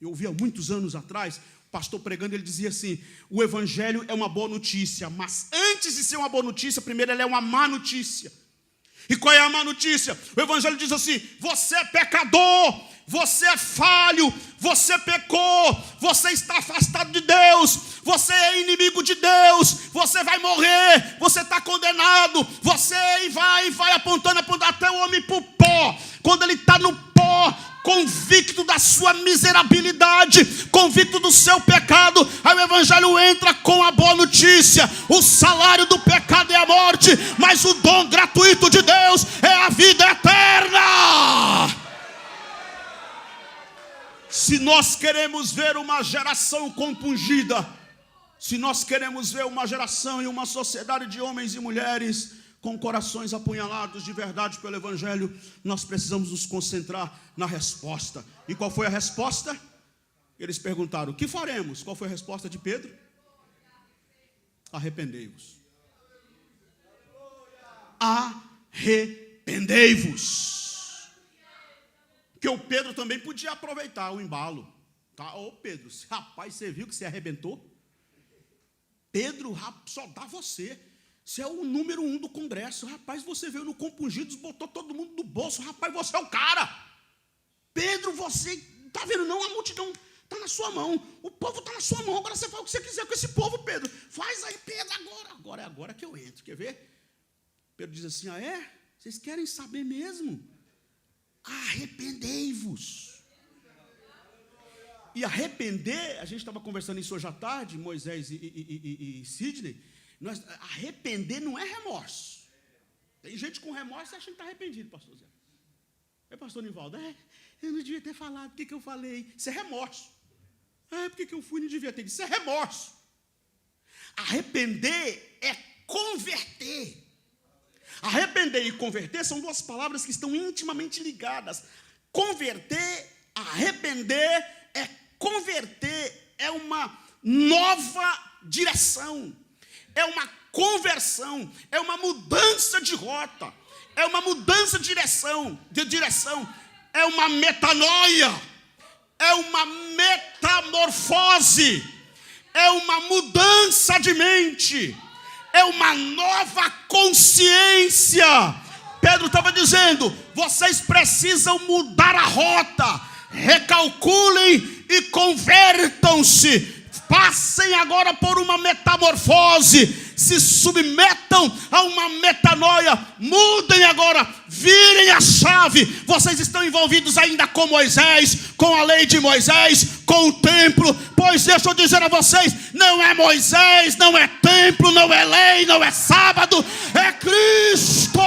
Eu ouvi há muitos anos atrás, o pastor pregando, ele dizia assim, o Evangelho é uma boa notícia, mas antes de ser uma boa notícia, primeiro ela é uma má notícia. E qual é a má notícia? O Evangelho diz assim, você é pecador, você é falho, você pecou, você está afastado de Deus, você é inimigo de Deus, você vai morrer, você está condenado, você vai apontando até o homem para o pó. Quando ele está no pó, convicto da sua miserabilidade, convicto do seu pecado, aí o Evangelho entra com a boa notícia. O salário do pecado é a morte, mas o dom gratuito de Deus é a vida eterna. Se nós queremos ver uma geração compungida, se nós queremos ver uma geração e uma sociedade de homens e mulheres com corações apunhalados de verdade pelo Evangelho, nós precisamos nos concentrar na resposta. E qual foi a resposta? Eles perguntaram, o que faremos? Qual foi a resposta de Pedro? Arrependei-vos. Arrependei-vos. Porque o Pedro também podia aproveitar o embalo. Tá? Ô Pedro, rapaz, você viu que você arrebentou? Pedro, só dá você. Você é o número 1 do Congresso. Rapaz, você veio no Compungidos, botou todo mundo no bolso. Rapaz, você é o cara. Pedro, você, tá vendo não? A multidão está na sua mão. O povo está na sua mão. Agora você faz o que você quiser com esse povo, Pedro. Faz aí, Pedro, agora. É agora que eu entro. Quer ver? Pedro diz assim, vocês querem saber mesmo? Arrependei-vos. E arrepender, a gente estava conversando isso hoje à tarde, Moisés e Sidney. Arrepender não é remorso. Tem gente com remorso e acha que está arrependido, pastor Zé. Pastor Nivaldo, eu não devia ter falado, por que eu falei? Isso é remorso. Por que eu fui, não devia ter dito? Isso é remorso. Arrepender é converter. Arrepender e converter são duas palavras que estão intimamente ligadas. Converter, arrepender, converter, é uma nova direção. É uma conversão, é uma mudança de rota, é uma mudança de direção, é uma metanoia, é uma metamorfose, é uma mudança de mente, é uma nova consciência. Pedro estava dizendo, vocês precisam mudar a rota, recalculem e convertam-se. Passem agora por uma metamorfose, se submetam a uma metanoia, mudem agora, virem a chave. chave. Vocês estão envolvidos ainda com Moisés, com a lei de Moisés, com o templo. Pois deixa eu dizer a vocês, não é Moisés, não é templo, não é lei, não é sábado, é Cristo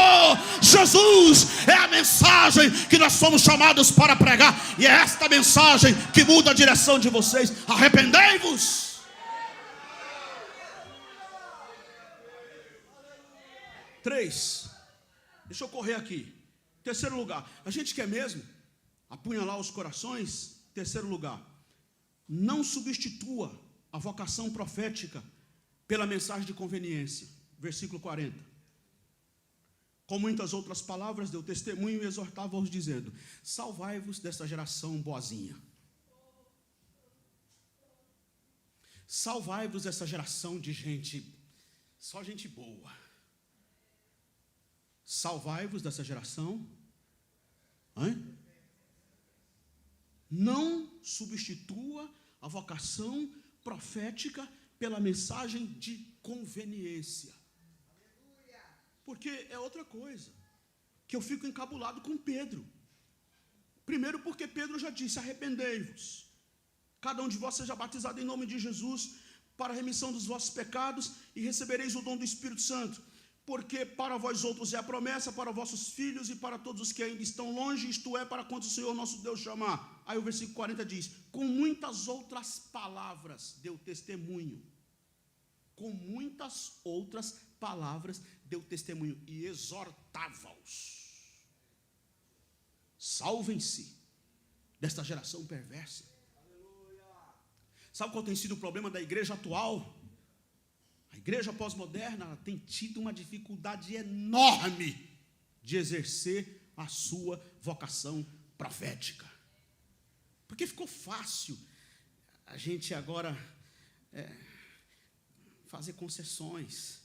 Jesus. É a mensagem que nós somos chamados para pregar, e é esta mensagem que muda a direção de vocês. Arrependei-vos. 3, deixa eu correr aqui. Terceiro lugar, a gente quer mesmo apunhalar os corações. Terceiro lugar, não substitua a vocação profética pela mensagem de conveniência. Versículo 40. Com muitas outras palavras deu testemunho e exortava-os dizendo: salvai-vos desta geração boazinha. Salvai-vos dessa geração de gente, só gente boa. Salvai-vos dessa geração. Não substitua a vocação profética pela mensagem de conveniência. Porque é outra coisa, que eu fico encabulado com Pedro. Primeiro porque Pedro já disse: arrependei-vos. Cada um de vós seja batizado em nome de Jesus para a remissão dos vossos pecados e recebereis o dom do Espírito Santo. Porque para vós outros é a promessa, para vossos filhos e para todos os que ainda estão longe, isto é, para quando o Senhor nosso Deus chamar. Aí o versículo 40 diz: com muitas outras palavras deu testemunho. Com muitas outras palavras deu testemunho e exortava-os: salvem-se desta geração perversa. Sabe qual tem sido o problema da igreja atual? A igreja pós-moderna tem tido uma dificuldade enorme de exercer a sua vocação profética. Porque ficou fácil a gente agora fazer concessões.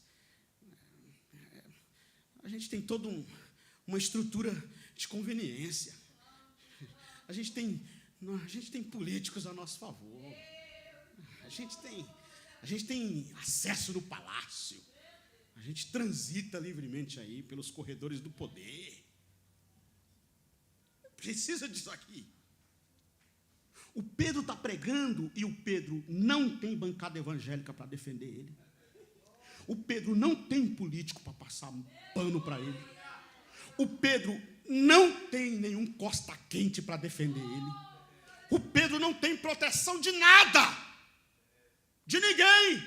A gente tem toda uma estrutura de conveniência. A gente tem políticos a nosso favor. A gente tem acesso no palácio. A gente transita livremente aí pelos corredores do poder. Precisa disso aqui. O Pedro está pregando e o Pedro não tem bancada evangélica para defender ele. O Pedro não tem político para passar pano para ele. O Pedro não tem nenhum costa quente para defender ele. O Pedro não tem proteção de nada. De ninguém.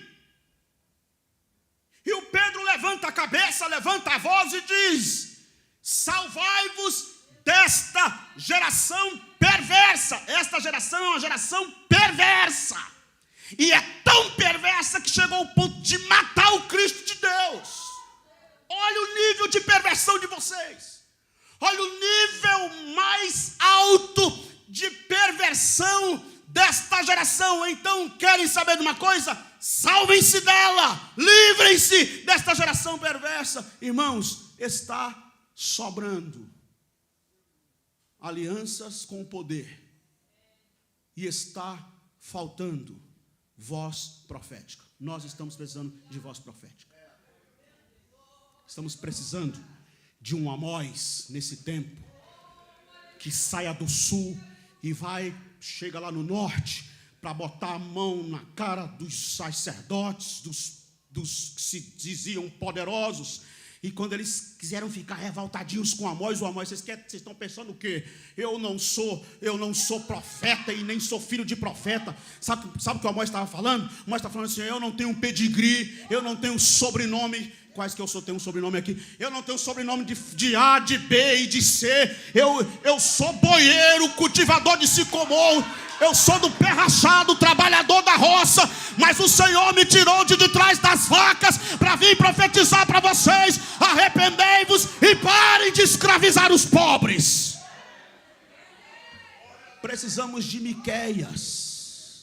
E o Pedro levanta a cabeça, levanta a voz e diz: salvai-vos desta geração perversa. Esta geração é uma geração perversa. E é tão perversa que chegou ao ponto de matar o Cristo de Deus. Olha o nível de perversão de vocês. Olha o nível mais alto de perversão desta geração. Então, querem saber de uma coisa? Salvem-se dela, livrem-se desta geração perversa. Irmãos, está sobrando alianças com o poder e está faltando voz profética. Nós estamos precisando de voz profética. Estamos precisando de um Amós nesse tempo, que saia do sul e chega lá no norte, para botar a mão na cara dos sacerdotes, dos que se diziam poderosos. E quando eles quiseram ficar revoltadinhos com Amós, o Amós: vocês estão pensando o quê? Eu não sou profeta e nem sou filho de profeta. Sabe o que o Amós estava falando? O Amós está falando assim: eu não tenho um pedigree, eu não tenho um sobrenome. Quais que eu tenho um sobrenome aqui? Eu não tenho sobrenome de A, de B e de C. Eu sou boieiro, cultivador de sicomor. Eu sou do pé rachado, trabalhador da roça. Mas o Senhor me tirou de trás das vacas para vir profetizar para vocês: arrependei-vos e parem de escravizar os pobres. Precisamos de Miqueias,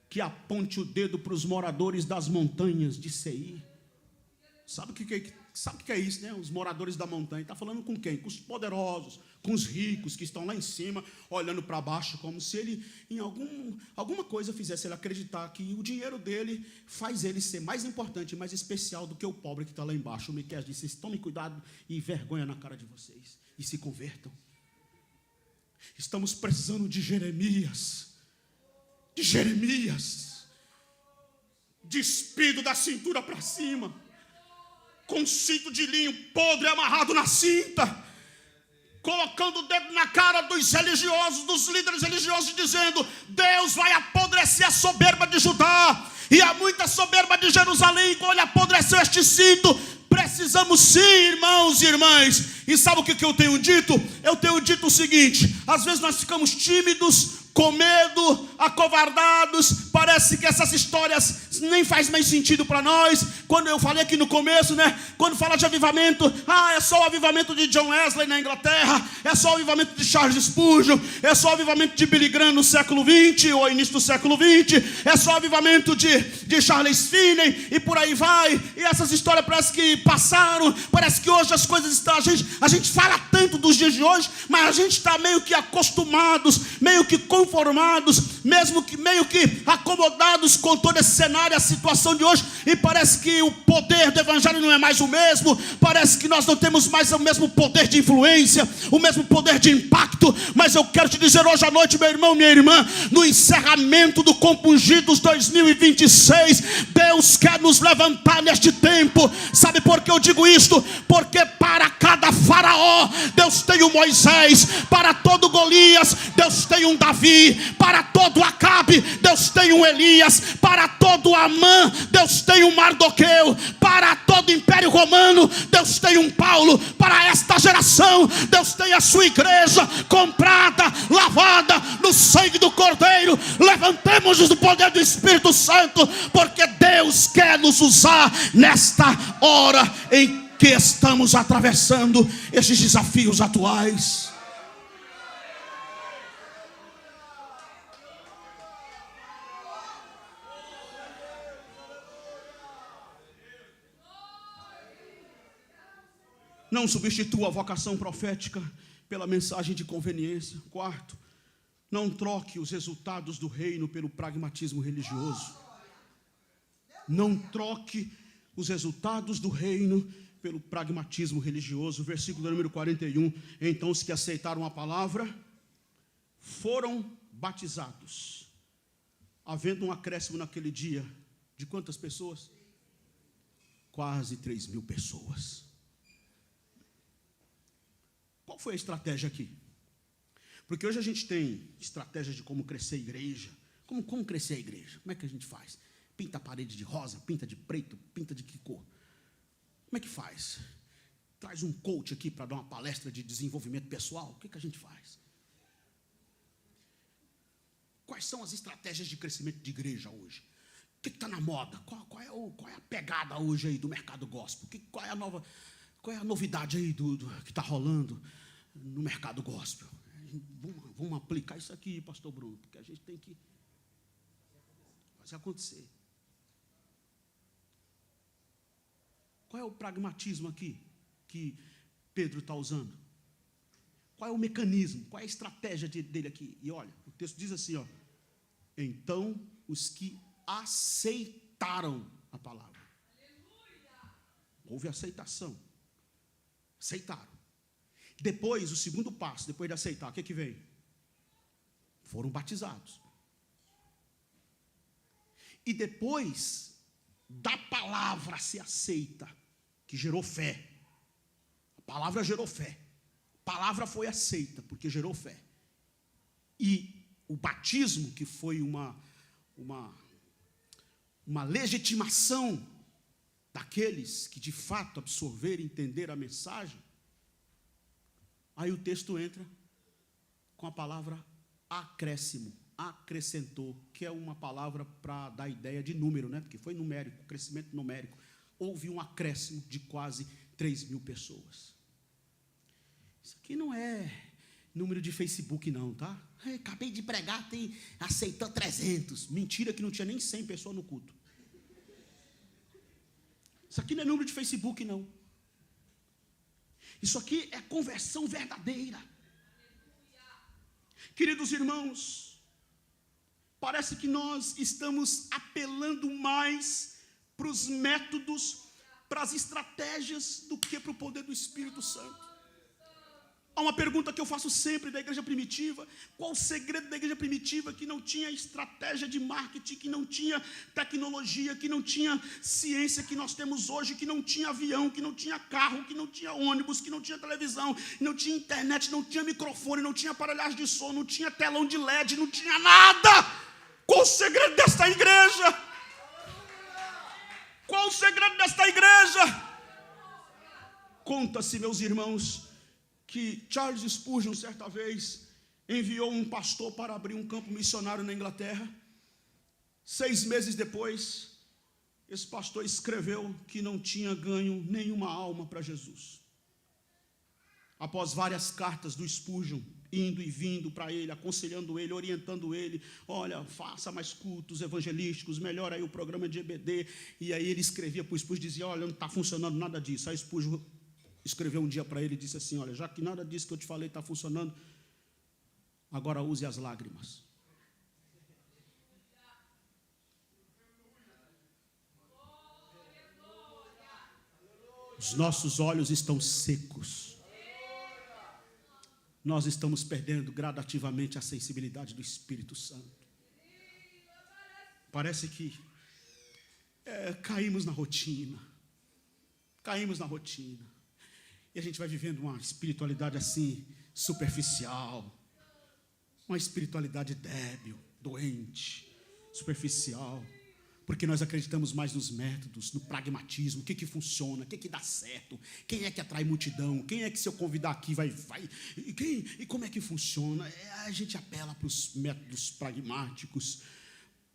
que aponte o dedo para os moradores das montanhas de Seir. Sabe o que Sabe o que é isso, né? Os moradores da montanha. Está falando com quem? Com os poderosos, com os ricos que estão lá em cima, olhando para baixo, como se ele, em alguma coisa, fizesse ele acreditar que o dinheiro dele faz ele ser mais importante, mais especial do que o pobre que está lá embaixo. O Miqueias disse: vocês tomem cuidado e vergonha na cara de vocês e se convertam. Estamos precisando de Jeremias, despido da cintura para cima, com um cinto de linho podre amarrado na cinta, colocando o dedo na cara dos religiosos, dos líderes religiosos, dizendo: Deus vai apodrecer a soberba de Judá, e há muita soberba de Jerusalém, quando ele apodreceu este cinto. Precisamos sim, irmãos e irmãs. E sabe o que eu tenho dito? Eu tenho dito o seguinte: às vezes nós ficamos tímidos, com medo, acovardados. Parece que essas histórias nem faz mais sentido para nós. Quando eu falei aqui no começo, né? Quando fala de avivamento, é só o avivamento de John Wesley na Inglaterra, é só o avivamento de Charles Spurgeon, é só o avivamento de Billy Graham no século XX, ou início do século XX, é só o avivamento de Charles Finney, e por aí vai. E essas histórias parece que passaram, parece que hoje as coisas estão, a gente fala tanto dos dias de hoje, mas a gente está meio que acostumados, meio que conformados, meio que acomodados com todo esse cenário, a situação de hoje, e parece que o poder do evangelho não é mais o mesmo, parece que nós não temos mais o mesmo poder de influência, o mesmo poder de impacto. Mas eu quero te dizer hoje à noite, meu irmão, minha irmã, no encerramento do Compungidos 2026, Deus quer nos levantar neste tempo. Sabe por que eu digo isto? Porque para cada faraó, Deus tem um Moisés; para todo Golias, Deus tem um Davi; para todo Acabe, Deus tem um Elias; para todo Amã, Deus tem um Mardoqueu; para todo Império Romano, Deus tem um Paulo; para esta geração, Deus tem a sua igreja comprada, lavada no sangue do Cordeiro. Levantemos-nos do poder do Espírito Santo, porque Deus quer nos usar nesta hora em que estamos atravessando esses desafios atuais. Não substitua a vocação profética pela mensagem de conveniência. Quarto, não troque os resultados do reino pelo pragmatismo religioso. Não troque os resultados do reino pelo pragmatismo religioso. Versículo número 41. Então os que aceitaram a palavra foram batizados, havendo um acréscimo naquele dia de quantas pessoas? Quase 3.000 pessoas. Qual foi a estratégia aqui? Porque hoje a gente tem estratégias de como crescer a igreja. Como crescer a igreja? Como é que a gente faz? Pinta a parede de rosa, pinta de preto, pinta de que cor? Como é que faz? Traz um coach aqui para dar uma palestra de desenvolvimento pessoal? O que a gente faz? Quais são as estratégias de crescimento de igreja hoje? O que está na moda? Qual é a pegada hoje aí do mercado gospel? Qual é a novidade aí do que está rolando no mercado gospel? Vamos aplicar isso aqui, pastor Bruno, porque a gente tem que fazer acontecer. Qual é o pragmatismo aqui que Pedro está usando? Qual é o mecanismo? Qual é a estratégia dele aqui? E olha, o texto diz assim, ó: então os que aceitaram a palavra. Houve aceitação. Aceitaram. Depois, o segundo passo, depois de aceitar, o que vem? Foram batizados. E depois da palavra ser aceita, que gerou fé. A palavra gerou fé. A palavra foi aceita, porque gerou fé. E o batismo, que foi uma legitimação daqueles que de fato absorveram e entenderam a mensagem. Aí o texto entra com a palavra acréscimo, acrescentou, que é uma palavra para dar ideia de número, né? Porque foi numérico, crescimento numérico. Houve um acréscimo de quase 3.000 pessoas. Isso aqui não é número de Facebook não, tá? Acabei de pregar, aceitou 300. Mentira que não tinha nem 100 pessoas no culto. Isso aqui não é número de Facebook não. Isso aqui é conversão verdadeira. Queridos irmãos, parece que nós estamos apelando mais para os métodos, para as estratégias, do que para o poder do Espírito Santo. Há uma pergunta que eu faço sempre da igreja primitiva: qual o segredo da igreja primitiva que não tinha estratégia de marketing, que não tinha tecnologia, que não tinha ciência que nós temos hoje, que não tinha avião, que não tinha carro, que não tinha ônibus, que não tinha televisão, não tinha internet, não tinha microfone, não tinha aparelhagem de som, não tinha telão de LED, não tinha nada? Qual o segredo desta igreja? Qual o segredo desta igreja? Conta-se, meus irmãos, que Charles Spurgeon, certa vez, enviou um pastor para abrir um campo missionário na Inglaterra. 6 meses depois, esse pastor escreveu que não tinha ganho nenhuma alma para Jesus. Após várias cartas do Spurgeon, indo e vindo para ele, aconselhando ele, orientando ele: olha, faça mais cultos evangelísticos, melhora aí o programa de EBD. E aí ele escrevia para o Spurgeon, dizia: olha, não está funcionando nada disso. Aí Spurgeon escreveu um dia para ele e disse assim: olha, já que nada disso que eu te falei está funcionando, agora use as lágrimas. Os nossos olhos estão secos. Nós estamos perdendo gradativamente a sensibilidade do Espírito Santo. Parece que caímos na rotina. E a gente vai vivendo uma espiritualidade assim, superficial. Uma espiritualidade débil, doente, superficial. Porque nós acreditamos mais nos métodos, no pragmatismo, o que funciona, o que dá certo, quem é que atrai multidão, quem é que se eu convidar aqui vai, e como é que funciona. A gente apela para os métodos pragmáticos.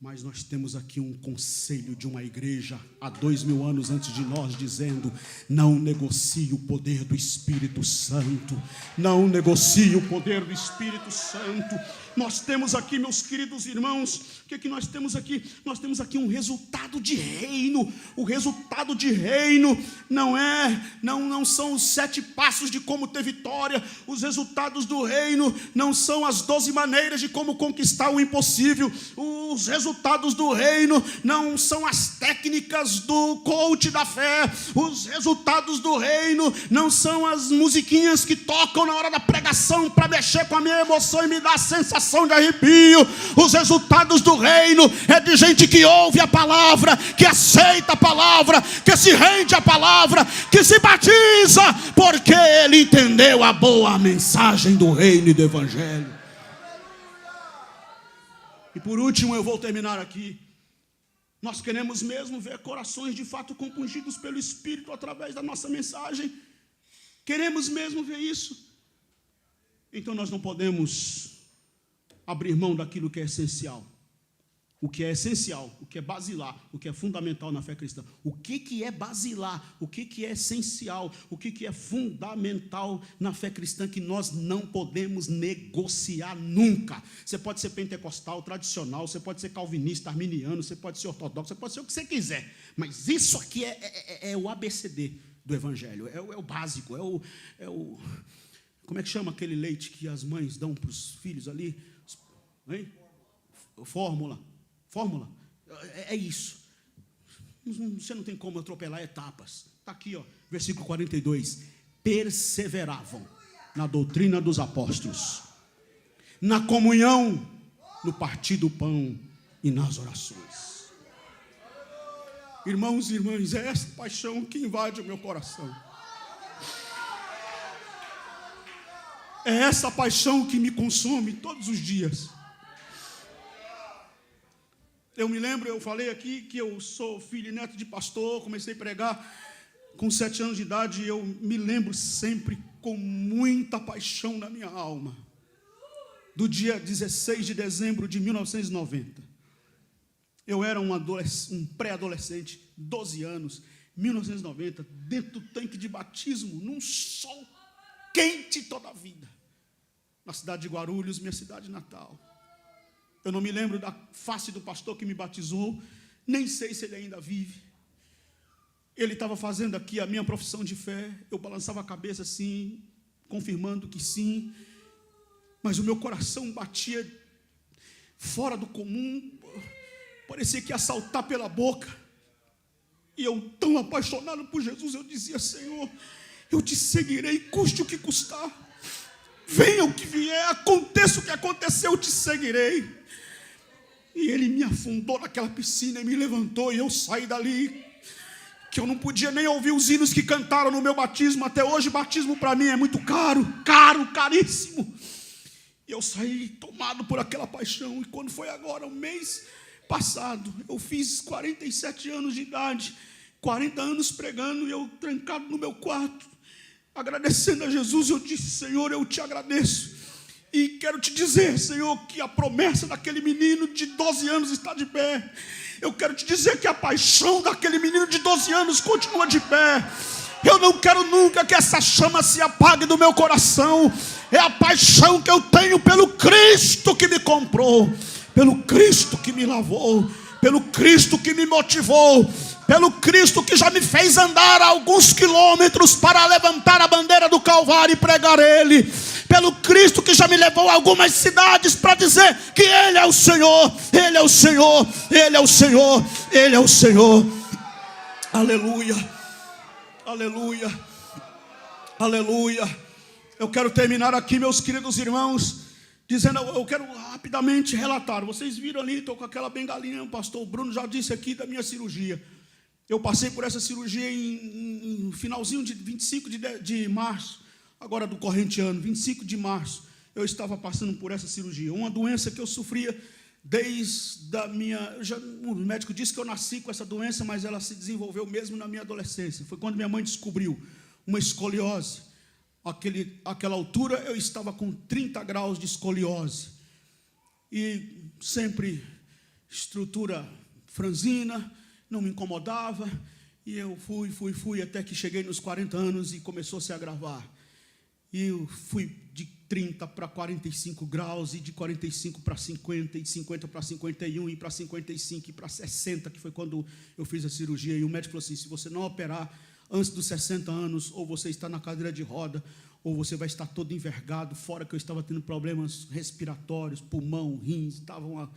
Mas nós temos aqui um conselho de uma igreja há 2000 anos antes de nós, dizendo: não negocie o poder do Espírito Santo. Não negocie o poder do Espírito Santo. Nós temos aqui, meus queridos irmãos, o que nós temos aqui? Nós temos aqui um resultado de reino. O resultado de reino não são os 7 passos de como ter vitória. Os resultados do reino não são as 12 maneiras de como conquistar o impossível. Os resultados do reino não são as técnicas do coach da fé. Os resultados do reino não são as musiquinhas que tocam na hora da pregação para mexer com a minha emoção e me dar a sensação de arrepio. Os resultados do reino é de gente que ouve a palavra, que aceita a palavra, que se rende à palavra, que se batiza, porque ele entendeu a boa mensagem do reino e do evangelho. E por último, eu vou terminar aqui. Nós queremos mesmo ver corações de fato compungidos pelo Espírito através da nossa mensagem. Queremos mesmo ver isso. Então nós não podemos abrir mão daquilo que é essencial. O que é essencial, o que é basilar, o que é fundamental na fé cristã. O que é basilar, o que é essencial, o que é fundamental na fé cristã, que nós não podemos negociar nunca. Você pode ser pentecostal, tradicional, você pode ser calvinista, arminiano, você pode ser ortodoxo, você pode ser o que você quiser. Mas isso aqui é o ABCD do evangelho, é o básico, é o... Como é que chama aquele leite que as mães dão para os filhos ali? Hein? Fórmula. É isso. Você não tem como atropelar etapas. Está aqui, versículo 42. Perseveravam na doutrina dos apóstolos, na comunhão, no partir do pão e nas orações. Irmãos e irmãs, é essa paixão que invade o meu coração. É essa paixão que me consome todos os dias. Eu me lembro, eu falei aqui que eu sou filho e neto de pastor, comecei a pregar com 7 anos de idade, e eu me lembro sempre com muita paixão na minha alma, do dia 16 de dezembro de 1990. Eu era um pré-adolescente, 12 anos, 1990, dentro do tanque de batismo, num sol quente toda a vida, na cidade de Guarulhos, minha cidade natal. Eu não me lembro da face do pastor que me batizou, nem sei se ele ainda vive. ele estava fazendo aqui a minha profissão de fé, eu balançava a cabeça assim, confirmando que sim, mas o meu coração batia fora do comum, parecia que ia saltar pela boca, e eu tão apaixonado por Jesus, eu dizia: Senhor, eu te seguirei, custe o que custar, venha o que vier, aconteça o que acontecer, eu te seguirei. E ele me afundou naquela piscina e me levantou, e eu saí dali, que eu não podia nem ouvir os hinos que cantaram no meu batismo. Até hoje batismo para mim é muito caro, caríssimo. E eu saí tomado por aquela paixão. E quando foi agora, o mês passado, eu fiz 47 anos de idade, 40 anos pregando, e eu trancado no meu quarto, agradecendo a Jesus. Eu disse: Senhor, eu te agradeço, e quero te dizer, Senhor, que a promessa daquele menino de 12 anos está de pé. Eu quero te dizer que a paixão daquele menino de 12 anos continua de pé. Eu não quero nunca que essa chama se apague do meu coração. É a paixão que eu tenho pelo Cristo que me comprou, pelo Cristo que me lavou, pelo Cristo que me motivou, pelo Cristo que já me fez andar alguns quilômetros para levantar a bandeira do Calvário e pregar Ele, pelo Cristo que já me levou a algumas cidades para dizer que Ele é o Senhor, Ele é o Senhor, Ele é o Senhor, Ele é o Senhor. Aleluia, aleluia, aleluia. Eu quero terminar aqui, meus queridos irmãos, dizendo, eu quero rapidamente relatar. Vocês viram ali, estou com aquela bengalinha, o pastor Bruno já disse aqui da minha cirurgia. Eu passei por essa cirurgia em finalzinho de 25 de março, agora do corrente ano, 25 de março, eu estava passando por essa cirurgia. Uma doença que eu sofria desde a minha... o médico disse que eu nasci com essa doença, mas ela se desenvolveu mesmo na minha adolescência. Foi quando minha mãe descobriu uma escoliose. Aquela altura eu estava com 30 graus de escoliose. E sempre estrutura franzina, não me incomodava. E eu fui, até que cheguei nos 40 anos e começou a se agravar. E eu fui de 30 para 45 graus, e de 45 para 50, e de 50 para 51, e para 55, e para 60, que foi quando eu fiz a cirurgia. E o médico falou assim: se você não operar antes dos 60 anos, ou você está na cadeira de roda, ou você vai estar todo envergado, fora que eu estava tendo problemas respiratórios, pulmão, rins, estava um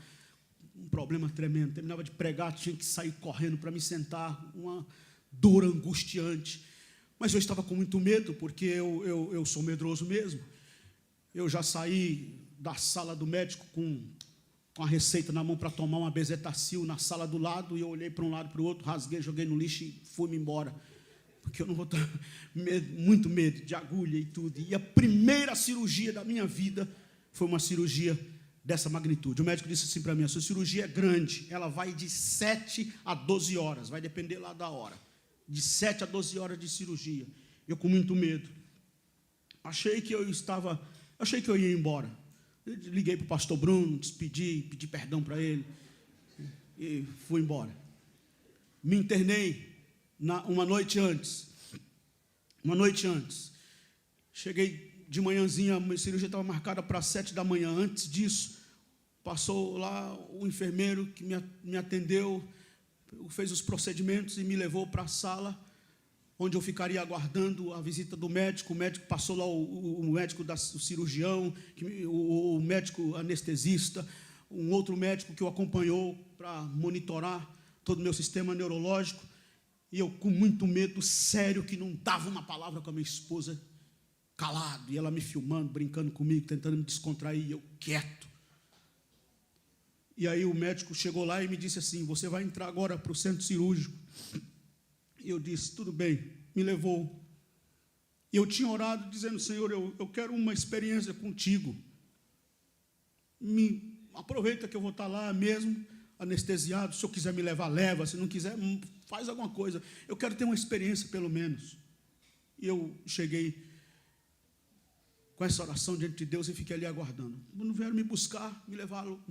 problema tremendo. Terminava de pregar, tinha que sair correndo para me sentar, uma dor angustiante. Mas eu estava com muito medo, porque eu sou medroso mesmo. Eu já saí da sala do médico com a receita na mão para tomar uma bezetacil na sala do lado, e eu olhei para um lado e para o outro, rasguei, joguei no lixo e fui-me embora, porque eu não vou ter muito medo de agulha e tudo. E a primeira cirurgia da minha vida foi uma cirurgia dessa magnitude. O médico disse assim para mim: a sua cirurgia é grande, ela vai de 7 a 12 horas, vai depender lá da hora, de 7 a 12 horas de cirurgia. Eu com muito medo, achei que eu ia embora. Eu liguei para o pastor Bruno, despedi, pedi perdão para ele, e fui embora. Me internei uma noite antes. Cheguei de manhãzinha, a minha cirurgia estava marcada para 7 da manhã. Antes disso, passou lá o enfermeiro que me atendeu, fez os procedimentos e me levou para a sala, onde eu ficaria aguardando a visita do médico. O médico passou lá, o médico o cirurgião, o médico anestesista, um outro médico que o acompanhou para monitorar todo o meu sistema neurológico. E eu com muito medo, sério, que não dava uma palavra com a minha esposa, calado, e ela me filmando, brincando comigo, tentando me descontrair, e eu quieto. E aí o médico chegou lá e me disse assim: você vai entrar agora para o centro cirúrgico. E eu disse: tudo bem, me levou. E eu tinha orado dizendo: Senhor, eu quero uma experiência contigo. Aproveita que eu vou estar lá mesmo, anestesiado. Se eu quiser me levar, leva. Se não quiser, faz alguma coisa. Eu quero ter uma experiência, pelo menos. E eu cheguei com essa oração diante de Deus e fiquei ali aguardando. Quando vieram me buscar, me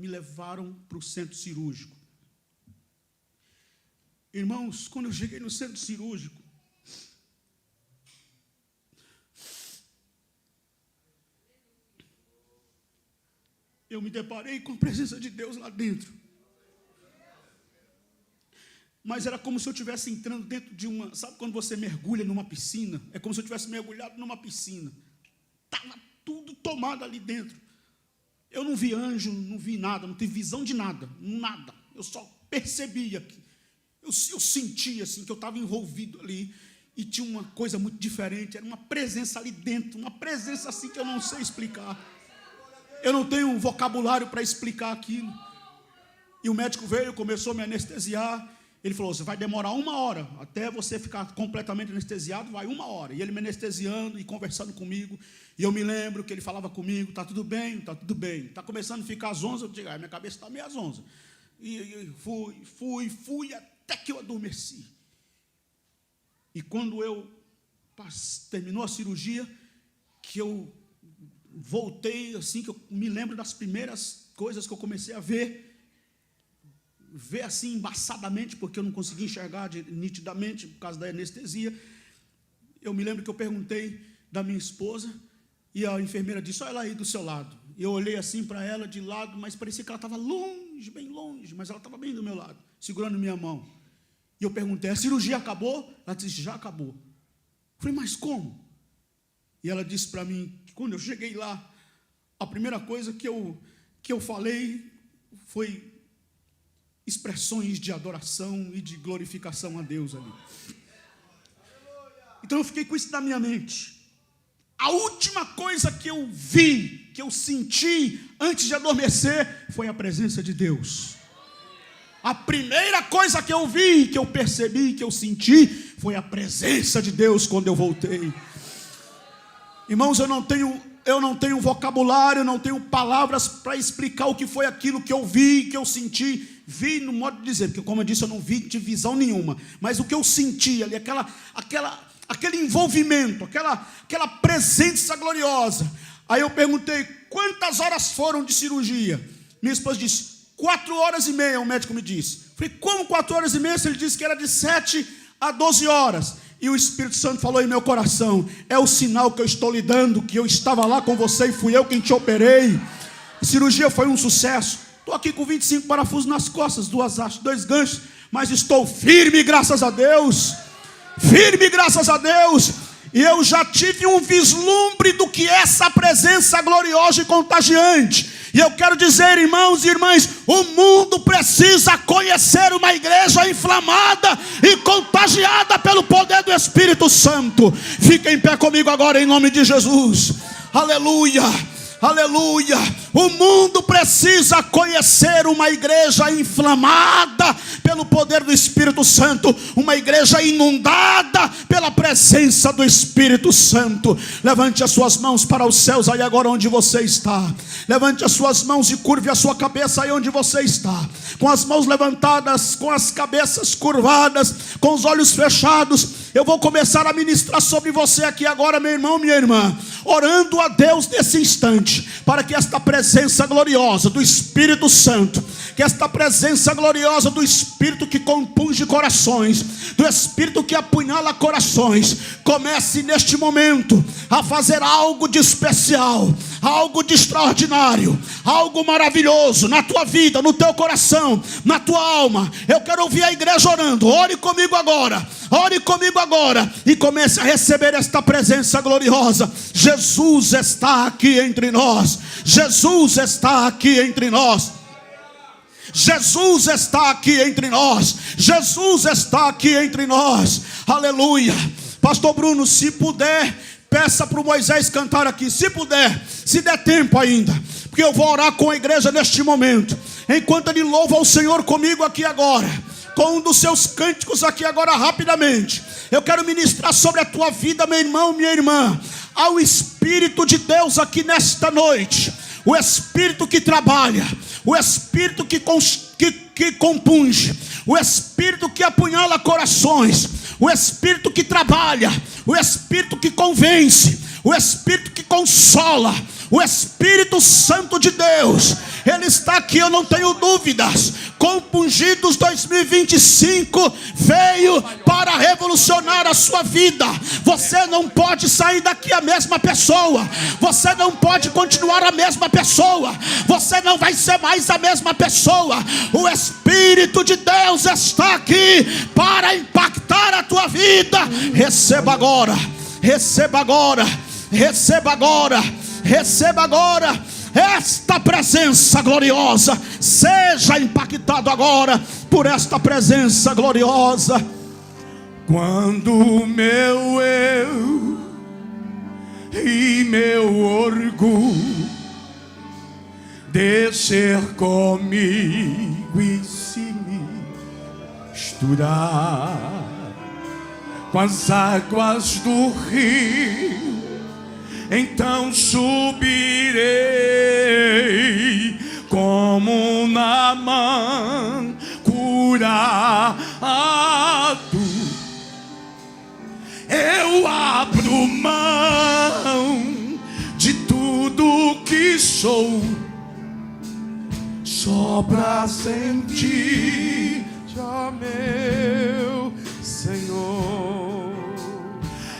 levaram para o centro cirúrgico. Irmãos, quando eu cheguei no centro cirúrgico, eu me deparei com a presença de Deus lá dentro. mas era como se eu estivesse entrando dentro de uma... Sabe quando você mergulha numa piscina? É como se eu tivesse mergulhado numa piscina. Estava tudo tomado ali dentro. Eu não vi anjo, não vi nada, não tive visão de nada, nada. Eu só percebia que... Eu sentia assim, que eu estava envolvido ali, e tinha uma coisa muito diferente, era uma presença ali dentro, uma presença assim que eu não sei explicar. Eu não tenho um vocabulário para explicar aquilo. E o médico veio, começou a me anestesiar. Ele falou, você vai demorar 1 hora, até você ficar completamente anestesiado, vai 1 hora. E ele me anestesiando e conversando comigo. E eu me lembro que ele falava comigo, está tudo bem, está tudo bem. Está começando a ficar às 11, eu digo, minha cabeça está meio às 11. E fui, até que eu adormeci. E quando terminou a cirurgia, que eu voltei, assim, que eu me lembro das primeiras coisas que eu comecei a ver assim embaçadamente, porque eu não conseguia enxergar nitidamente por causa da anestesia. Eu me lembro que eu perguntei da minha esposa, e a enfermeira disse, olha ela aí do seu lado. E eu olhei assim para ela de lado, mas parecia que ela estava longe, bem longe, mas ela estava bem do meu lado, segurando minha mão. E eu perguntei, a cirurgia acabou? Ela disse, já acabou. Eu falei, mas como? E ela disse para mim, que quando eu cheguei lá, a primeira coisa que eu falei foi expressões de adoração e de glorificação a Deus ali. Então eu fiquei com isso na minha mente. A última coisa que eu vi, que eu senti antes de adormecer, foi a presença de Deus. A primeira coisa que eu vi, que eu percebi, que eu senti, foi a presença de Deus quando eu voltei. Irmãos, eu não tenho vocabulário, eu não tenho palavras para explicar o que foi aquilo que eu vi, que eu senti. Vi no modo de dizer, porque como eu disse, eu não vi de visão nenhuma. Mas o que eu senti ali, aquele envolvimento, aquela presença gloriosa. Aí eu perguntei, quantas horas foram de cirurgia? Minha esposa disse, 4h30, o médico me disse. Falei, como 4h30? Ele disse que era de 7 a 12 horas. E o Espírito Santo falou em meu coração, é o sinal que eu estou lhe dando, que eu estava lá com você e fui eu quem te operei. A cirurgia foi um sucesso. Estou aqui com 25 parafusos nas costas, 2 ganchos, mas estou firme, graças a Deus. Firme, graças a Deus. E eu já tive um vislumbre do que é essa presença gloriosa e contagiante. E eu quero dizer, irmãos e irmãs, o mundo precisa conhecer uma igreja inflamada e contagiada pelo poder do Espírito Santo. Fiquem em pé comigo agora em nome de Jesus. Aleluia. Aleluia, o mundo precisa conhecer uma igreja inflamada pelo poder do Espírito Santo, uma igreja inundada pela presença do Espírito Santo. Levante as suas mãos para os céus aí agora onde você está. Levante as suas mãos e curve a sua cabeça aí onde você está. Com as mãos levantadas, com as cabeças curvadas, com os olhos fechados, eu vou começar a ministrar sobre você aqui agora, meu irmão, minha irmã, orando a Deus nesse instante, para que esta presença gloriosa do Espírito Santo, que esta presença gloriosa do Espírito que compunge corações, do Espírito que apunhala corações, comece neste momento a fazer algo de especial, algo de extraordinário, algo maravilhoso na tua vida, no teu coração, na tua alma. Eu quero ouvir a igreja orando. Ore comigo agora e comece a receber esta presença gloriosa. Jesus está aqui entre nós. Jesus está aqui entre nós. Jesus está aqui entre nós. Jesus está aqui entre nós. Aleluia. Pastor Bruno, se puder, peça para o Moisés cantar aqui. Se puder, se der tempo ainda, porque eu vou orar com a igreja neste momento, enquanto ele louva o Senhor comigo aqui agora, com um dos seus cânticos aqui agora rapidamente. Eu quero ministrar sobre a tua vida, meu irmão, minha irmã, ao Espírito de Deus aqui nesta noite. O Espírito que trabalha, o Espírito que compunge, o Espírito que apunhala corações, o Espírito que trabalha, o Espírito que convence, o Espírito que consola, o Espírito Santo de Deus. Ele está aqui, eu não tenho dúvidas. Compungidos 2025 veio para revolucionar a sua vida. Você não pode sair daqui a mesma pessoa. Você não pode continuar a mesma pessoa. Você não vai ser mais a mesma pessoa. O Espírito de Deus está aqui para impactar a tua vida. Receba agora, receba agora, receba agora, receba agora. Esta presença gloriosa, seja impactado agora por esta presença gloriosa. Quando meu eu e meu orgulho descer comigo e se misturar com as águas do rio, então subirei como Naamã curado. Eu abro mão de tudo que sou, só pra sentir, ó meu Senhor.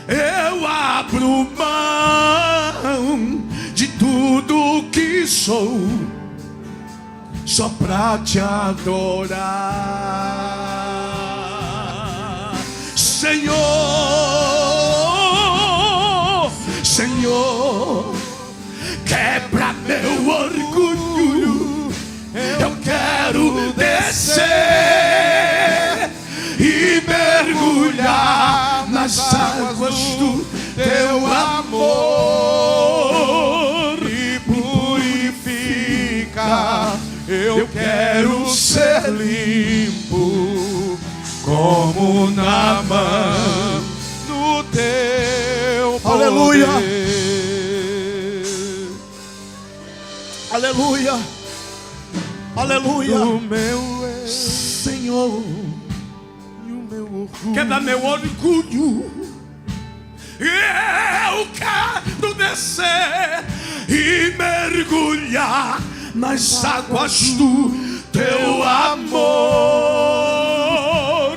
Eu abro mão de tudo que sou, só pra te adorar. Senhor, Senhor, quebra meu orgulho. Eu quero descer e mergulhar nas águas do teu amor. Me purifica, eu quero ser limpo como Naamã no teu poder. Aleluia, aleluia, aleluia. O meu eu, Senhor, quebra meu orgulho. Eu quero descer e mergulhar nas águas do teu amor.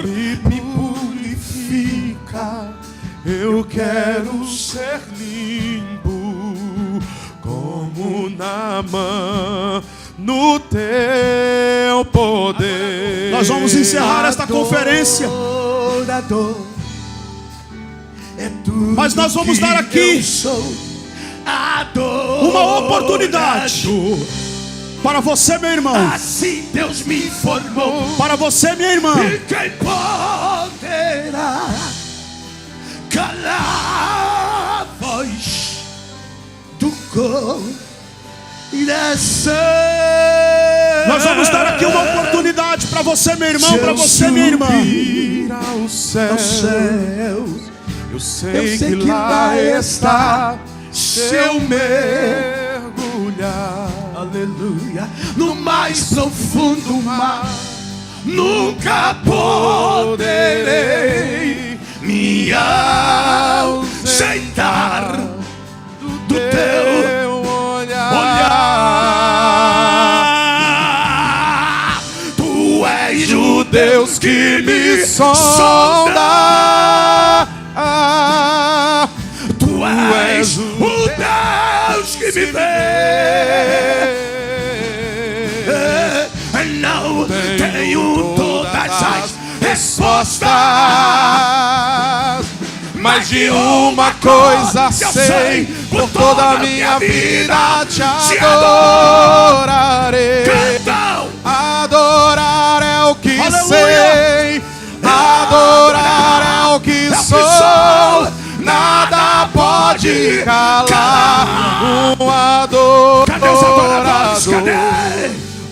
Me purifica, eu quero ser limpo como Naamã no teu poder. Nós vamos encerrar esta conferência, mas nós vamos dar aqui uma oportunidade para você, meu irmão. Assim Deus me informou. Para você, minha irmã. E quem poderá calar a voz do coração? Nós vamos dar aqui uma oportunidade para você, meu irmão, para você, minha irmã. Aos céus, eu sei que lá está. Se eu mergulhar, aleluia, no mais profundo mar, nunca poderei me ausentar do teu olhar. Tu és o Deus que me sonda. Tu és o Deus que me vê. Não tenho todas as respostas, mas de uma coisa sei, por toda a minha vida te adorarei. Adorar é o que sei, adorar é o que sou. Nada pode calar um adorador.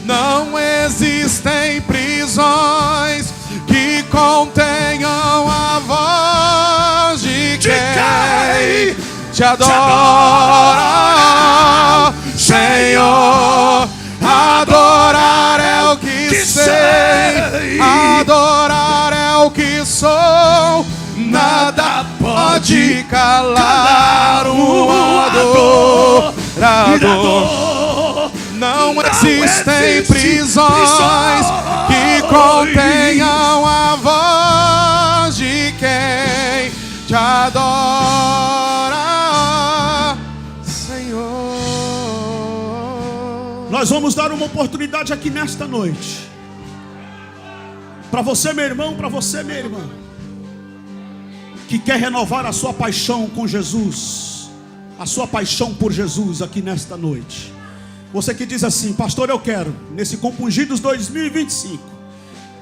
Não existem prisões que contenham a voz de quem te adora, Senhor. Adorar é o que sei, adorar é o que sou. Nada pode calar um adorador. Não existem prisões que contenham a voz de quem te adora, Senhor. Nós vamos dar uma oportunidade aqui nesta noite para você, meu irmão, para você, minha irmã, que quer renovar a sua paixão com Jesus, a sua paixão por Jesus aqui nesta noite. Você que diz assim: pastor, eu quero, nesse Compungidos 2025,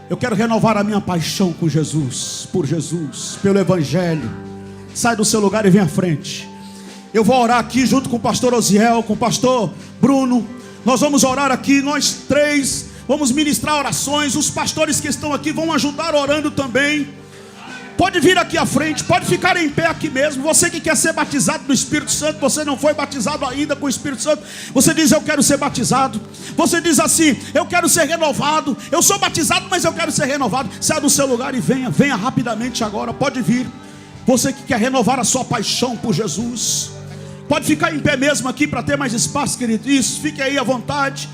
eu quero renovar a minha paixão com Jesus, por Jesus, pelo Evangelho. Sai do seu lugar e vem à frente. Eu vou orar aqui junto com o pastor Osiel, com o pastor Bruno. Nós vamos orar aqui, nós três, vamos ministrar orações. Os pastores que estão aqui vão ajudar orando também. Pode vir aqui à frente, pode ficar em pé aqui mesmo. Você que quer ser batizado no Espírito Santo, você não foi batizado ainda com o Espírito Santo, você diz: eu quero ser batizado. Você diz assim: eu quero ser renovado. Eu sou batizado, mas eu quero ser renovado. Saia do seu lugar e venha rapidamente agora. Pode vir. Você que quer renovar a sua paixão por Jesus, pode ficar em pé mesmo aqui para ter mais espaço, querido. Isso, fique aí à vontade.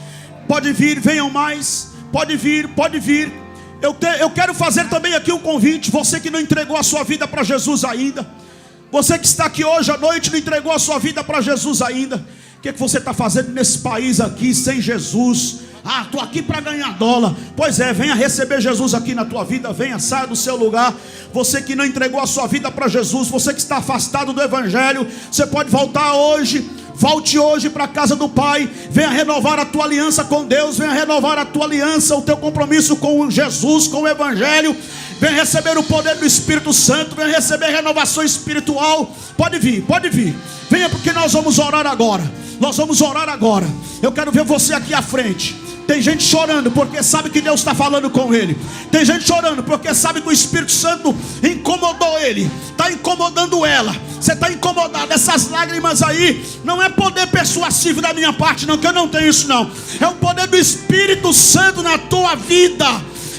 Pode vir, venham mais. Pode vir, pode vir. Eu quero fazer também aqui um convite. Você que não entregou a sua vida para Jesus ainda, você que está aqui hoje à noite, não entregou a sua vida para Jesus ainda, o que você está fazendo nesse país aqui sem Jesus? Ah, estou aqui para ganhar dólar. Pois é, venha receber Jesus aqui na tua vida. Venha, saia do seu lugar. Você que não entregou a sua vida para Jesus, você que está afastado do Evangelho, você pode voltar hoje. Volte hoje para a casa do Pai. Venha renovar a tua aliança com Deus. Venha renovar a tua aliança, o teu compromisso com Jesus, com o Evangelho. Venha receber o poder do Espírito Santo. Venha receber renovação espiritual. Pode vir, pode vir. Venha, porque nós vamos orar agora. Nós vamos orar agora. Eu quero ver você aqui à frente. Tem gente chorando porque sabe que Deus está falando com ele. Tem gente chorando porque sabe que o Espírito Santo incomodou ele, está incomodando ela. Você está incomodado. Essas lágrimas aí não é poder persuasivo da minha parte não, que eu não tenho isso não. É o poder do Espírito Santo na tua vida.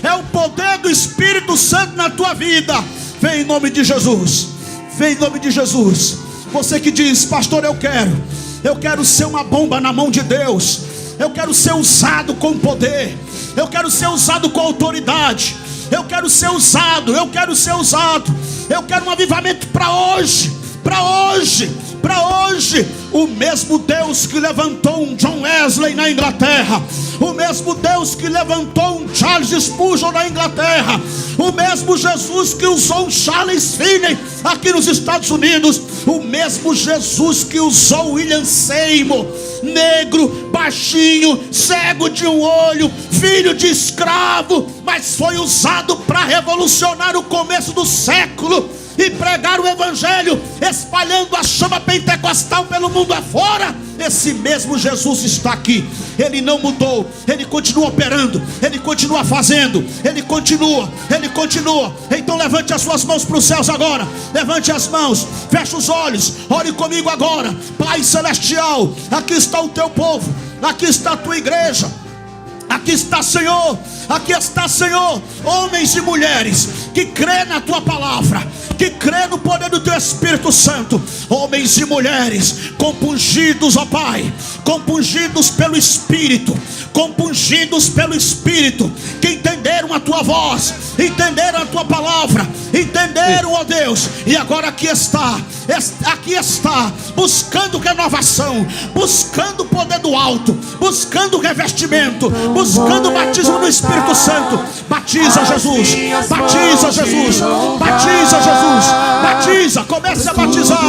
É o poder do Espírito Santo na tua vida. Vem em nome de Jesus. Vem em nome de Jesus. Você que diz: pastor, eu quero ser uma bomba na mão de Deus. Eu quero ser usado com poder. Eu quero ser usado com autoridade. Eu quero ser usado. Eu quero ser usado. Eu quero um avivamento para hoje. Para hoje. Para hoje. O mesmo Deus que levantou um John Wesley na Inglaterra, o mesmo Deus que levantou um Charles Spurgeon na Inglaterra, o mesmo Jesus que usou um Charles Finney aqui nos Estados Unidos, o mesmo Jesus que usou William Seymour, negro, baixinho, cego de um olho, filho de escravo, mas foi usado para revolucionar o começo do século e pregar o Evangelho, espalhando a chama pentecostal pelo mundo afora. Esse mesmo Jesus está aqui. Ele não mudou. Ele continua operando. Ele continua fazendo. Ele continua. Então levante as suas mãos para os céus agora. Levante as mãos. Feche os olhos. Ore comigo agora. Pai Celestial, aqui está o teu povo. Aqui está a tua igreja. Aqui está, Senhor. Aqui está, Senhor, homens e mulheres que crê na tua palavra, que crê no poder do teu Espírito Santo. Homens e mulheres compungidos, ó Pai, compungidos pelo Espírito, compungidos pelo Espírito, que entenderam a tua voz, entenderam a tua palavra, entenderam, ó Deus, e agora aqui está, buscando renovação, buscando o poder do alto, buscando revestimento, buscando o batismo no Espírito Santo. Batiza Jesus, batiza Jesus, batiza Jesus, batiza, comece a batizar,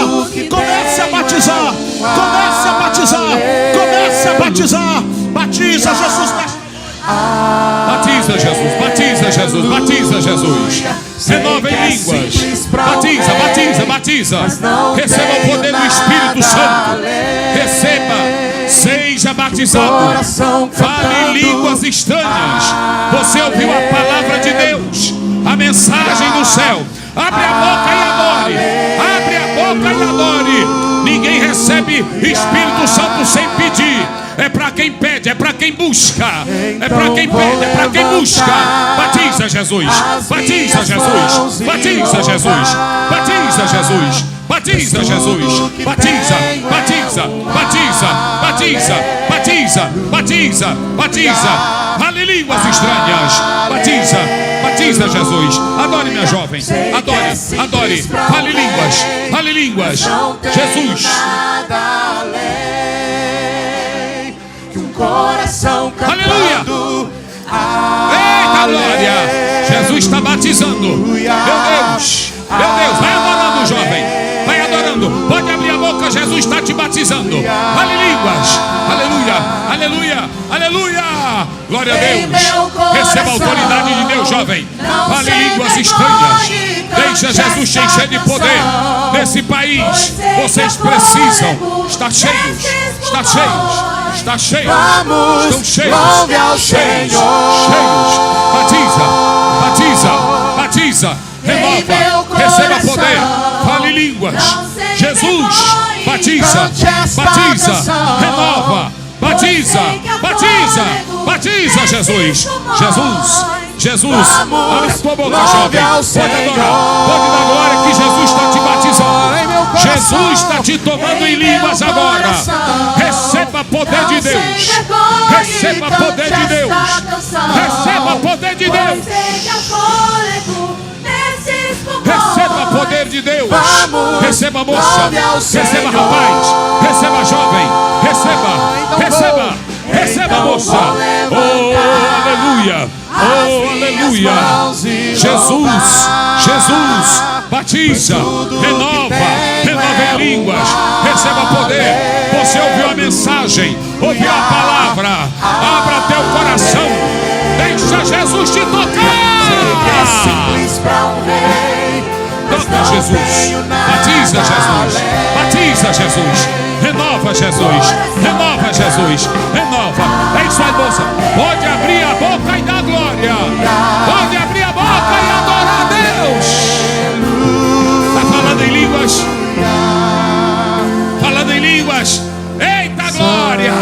comece a batizar, comece a batizar, comece a batizar, batiza Jesus. Batiza Jesus, batiza Jesus, batiza Jesus. Renova em línguas. Batiza, batiza, batiza. Receba o poder do Espírito Santo. Receba, seja batizado. Fale em línguas estranhas. Você ouviu a palavra de Deus, a mensagem do céu. Abre a boca e adore. Abre a boca e adore. Ninguém recebe Espírito Santo sem pedir. É para quem pede, é para quem busca. É para quem pede, é para quem busca. Batiza Jesus, batiza Jesus, batiza Jesus, batiza Jesus, batiza Jesus, batiza, batiza, batiza, batiza, batiza. batiza, batiza, batiza. Fale línguas estranhas. Batiza, batiza, Jesus. Adore, minha jovem. Adore, adore. Fale línguas, fale línguas. Jesus. Aleluia. Eita glória. Jesus está batizando. Meu Deus, vai adorando, jovem. Vai adorando. Pode abrir a boca, Jesus está te batizando. Fale línguas. Aleluia, aleluia, aleluia. Glória a Deus. Receba a autoridade de Deus, jovem. Fale línguas estranhas. Deixa Jesus te encher de poder nesse país. Vocês precisam. Está cheios. Está cheios. Está cheios. Estão cheios. Cheios. Cheios. Batiza. Batiza. Batiza. Renova. Receba poder. Fale línguas. Jesus. Batiza. Batiza. Renova. Batiza. Batiza. Batiza, Jesus. Jesus. Jesus, abre a tua boca, jovem. Pode adorar, pode dar glória que Jesus está te batizando. Jesus está te tomando em línguas agora. Receba poder de Deus. Receba poder de Deus. Receba poder de Deus. Receba poder de Deus. Receba, moça. Receba, rapaz. Receba, jovem. Receba, receba. Receba, moça. Oh, aleluia. Oh, aleluia. Jesus, Jesus, batiza, renova, renova em línguas. Receba poder. Você ouviu a mensagem, ouviu a palavra. Abra teu coração. Deixa Jesus te tocar. Toca, Jesus. Batiza, Jesus. Batiza, Jesus. Renova, Jesus. Renova, Jesus. Renova. É isso aí, moça. Pode abrir a boca e dar glória. Pode abrir a boca e adorar a Deus. Está falando em línguas? Falando em línguas. Eita glória.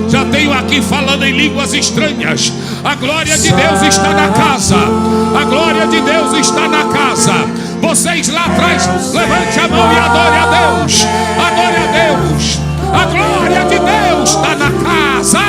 Já tenho aqui falando em línguas estranhas. A glória de Deus está na casa. A glória de Deus está na casa. Vocês lá atrás, levante a mão e adore a Deus. Adore a Deus. A glória de Deus está na casa.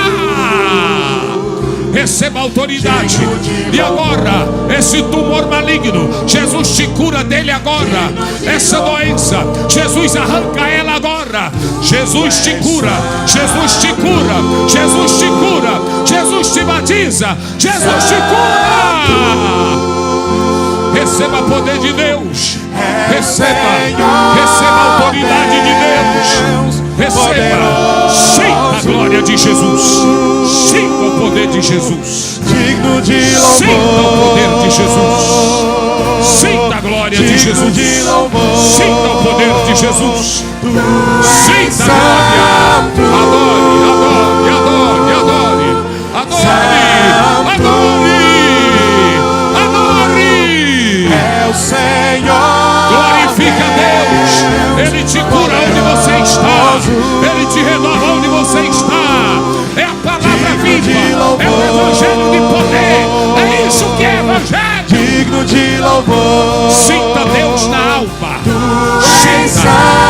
Receba autoridade. E agora, esse tumor maligno, Jesus te cura dele agora. Essa doença, Jesus arranca ela agora. Jesus te cura. Jesus te cura. Jesus te cura. Jesus te batiza. Jesus te cura. Receba poder de Deus. Receba. Receba a autoridade de Deus. Receba. Sinta a glória de Jesus. Sinta o poder de Jesus. Digno de louvor. Sinta o poder de Jesus. Sinta a glória de Jesus. Sinta o poder de Jesus. Sinta a glória. Adore, adore, adore, adore. Adore, adore. Senhor, glorifica a Deus. Ele te cura onde você está. Ele te renova onde você está. É a palavra viva. É o evangelho de poder. É isso que é evangelho. Digno de louvor. Sinta Deus na alma. Sinta.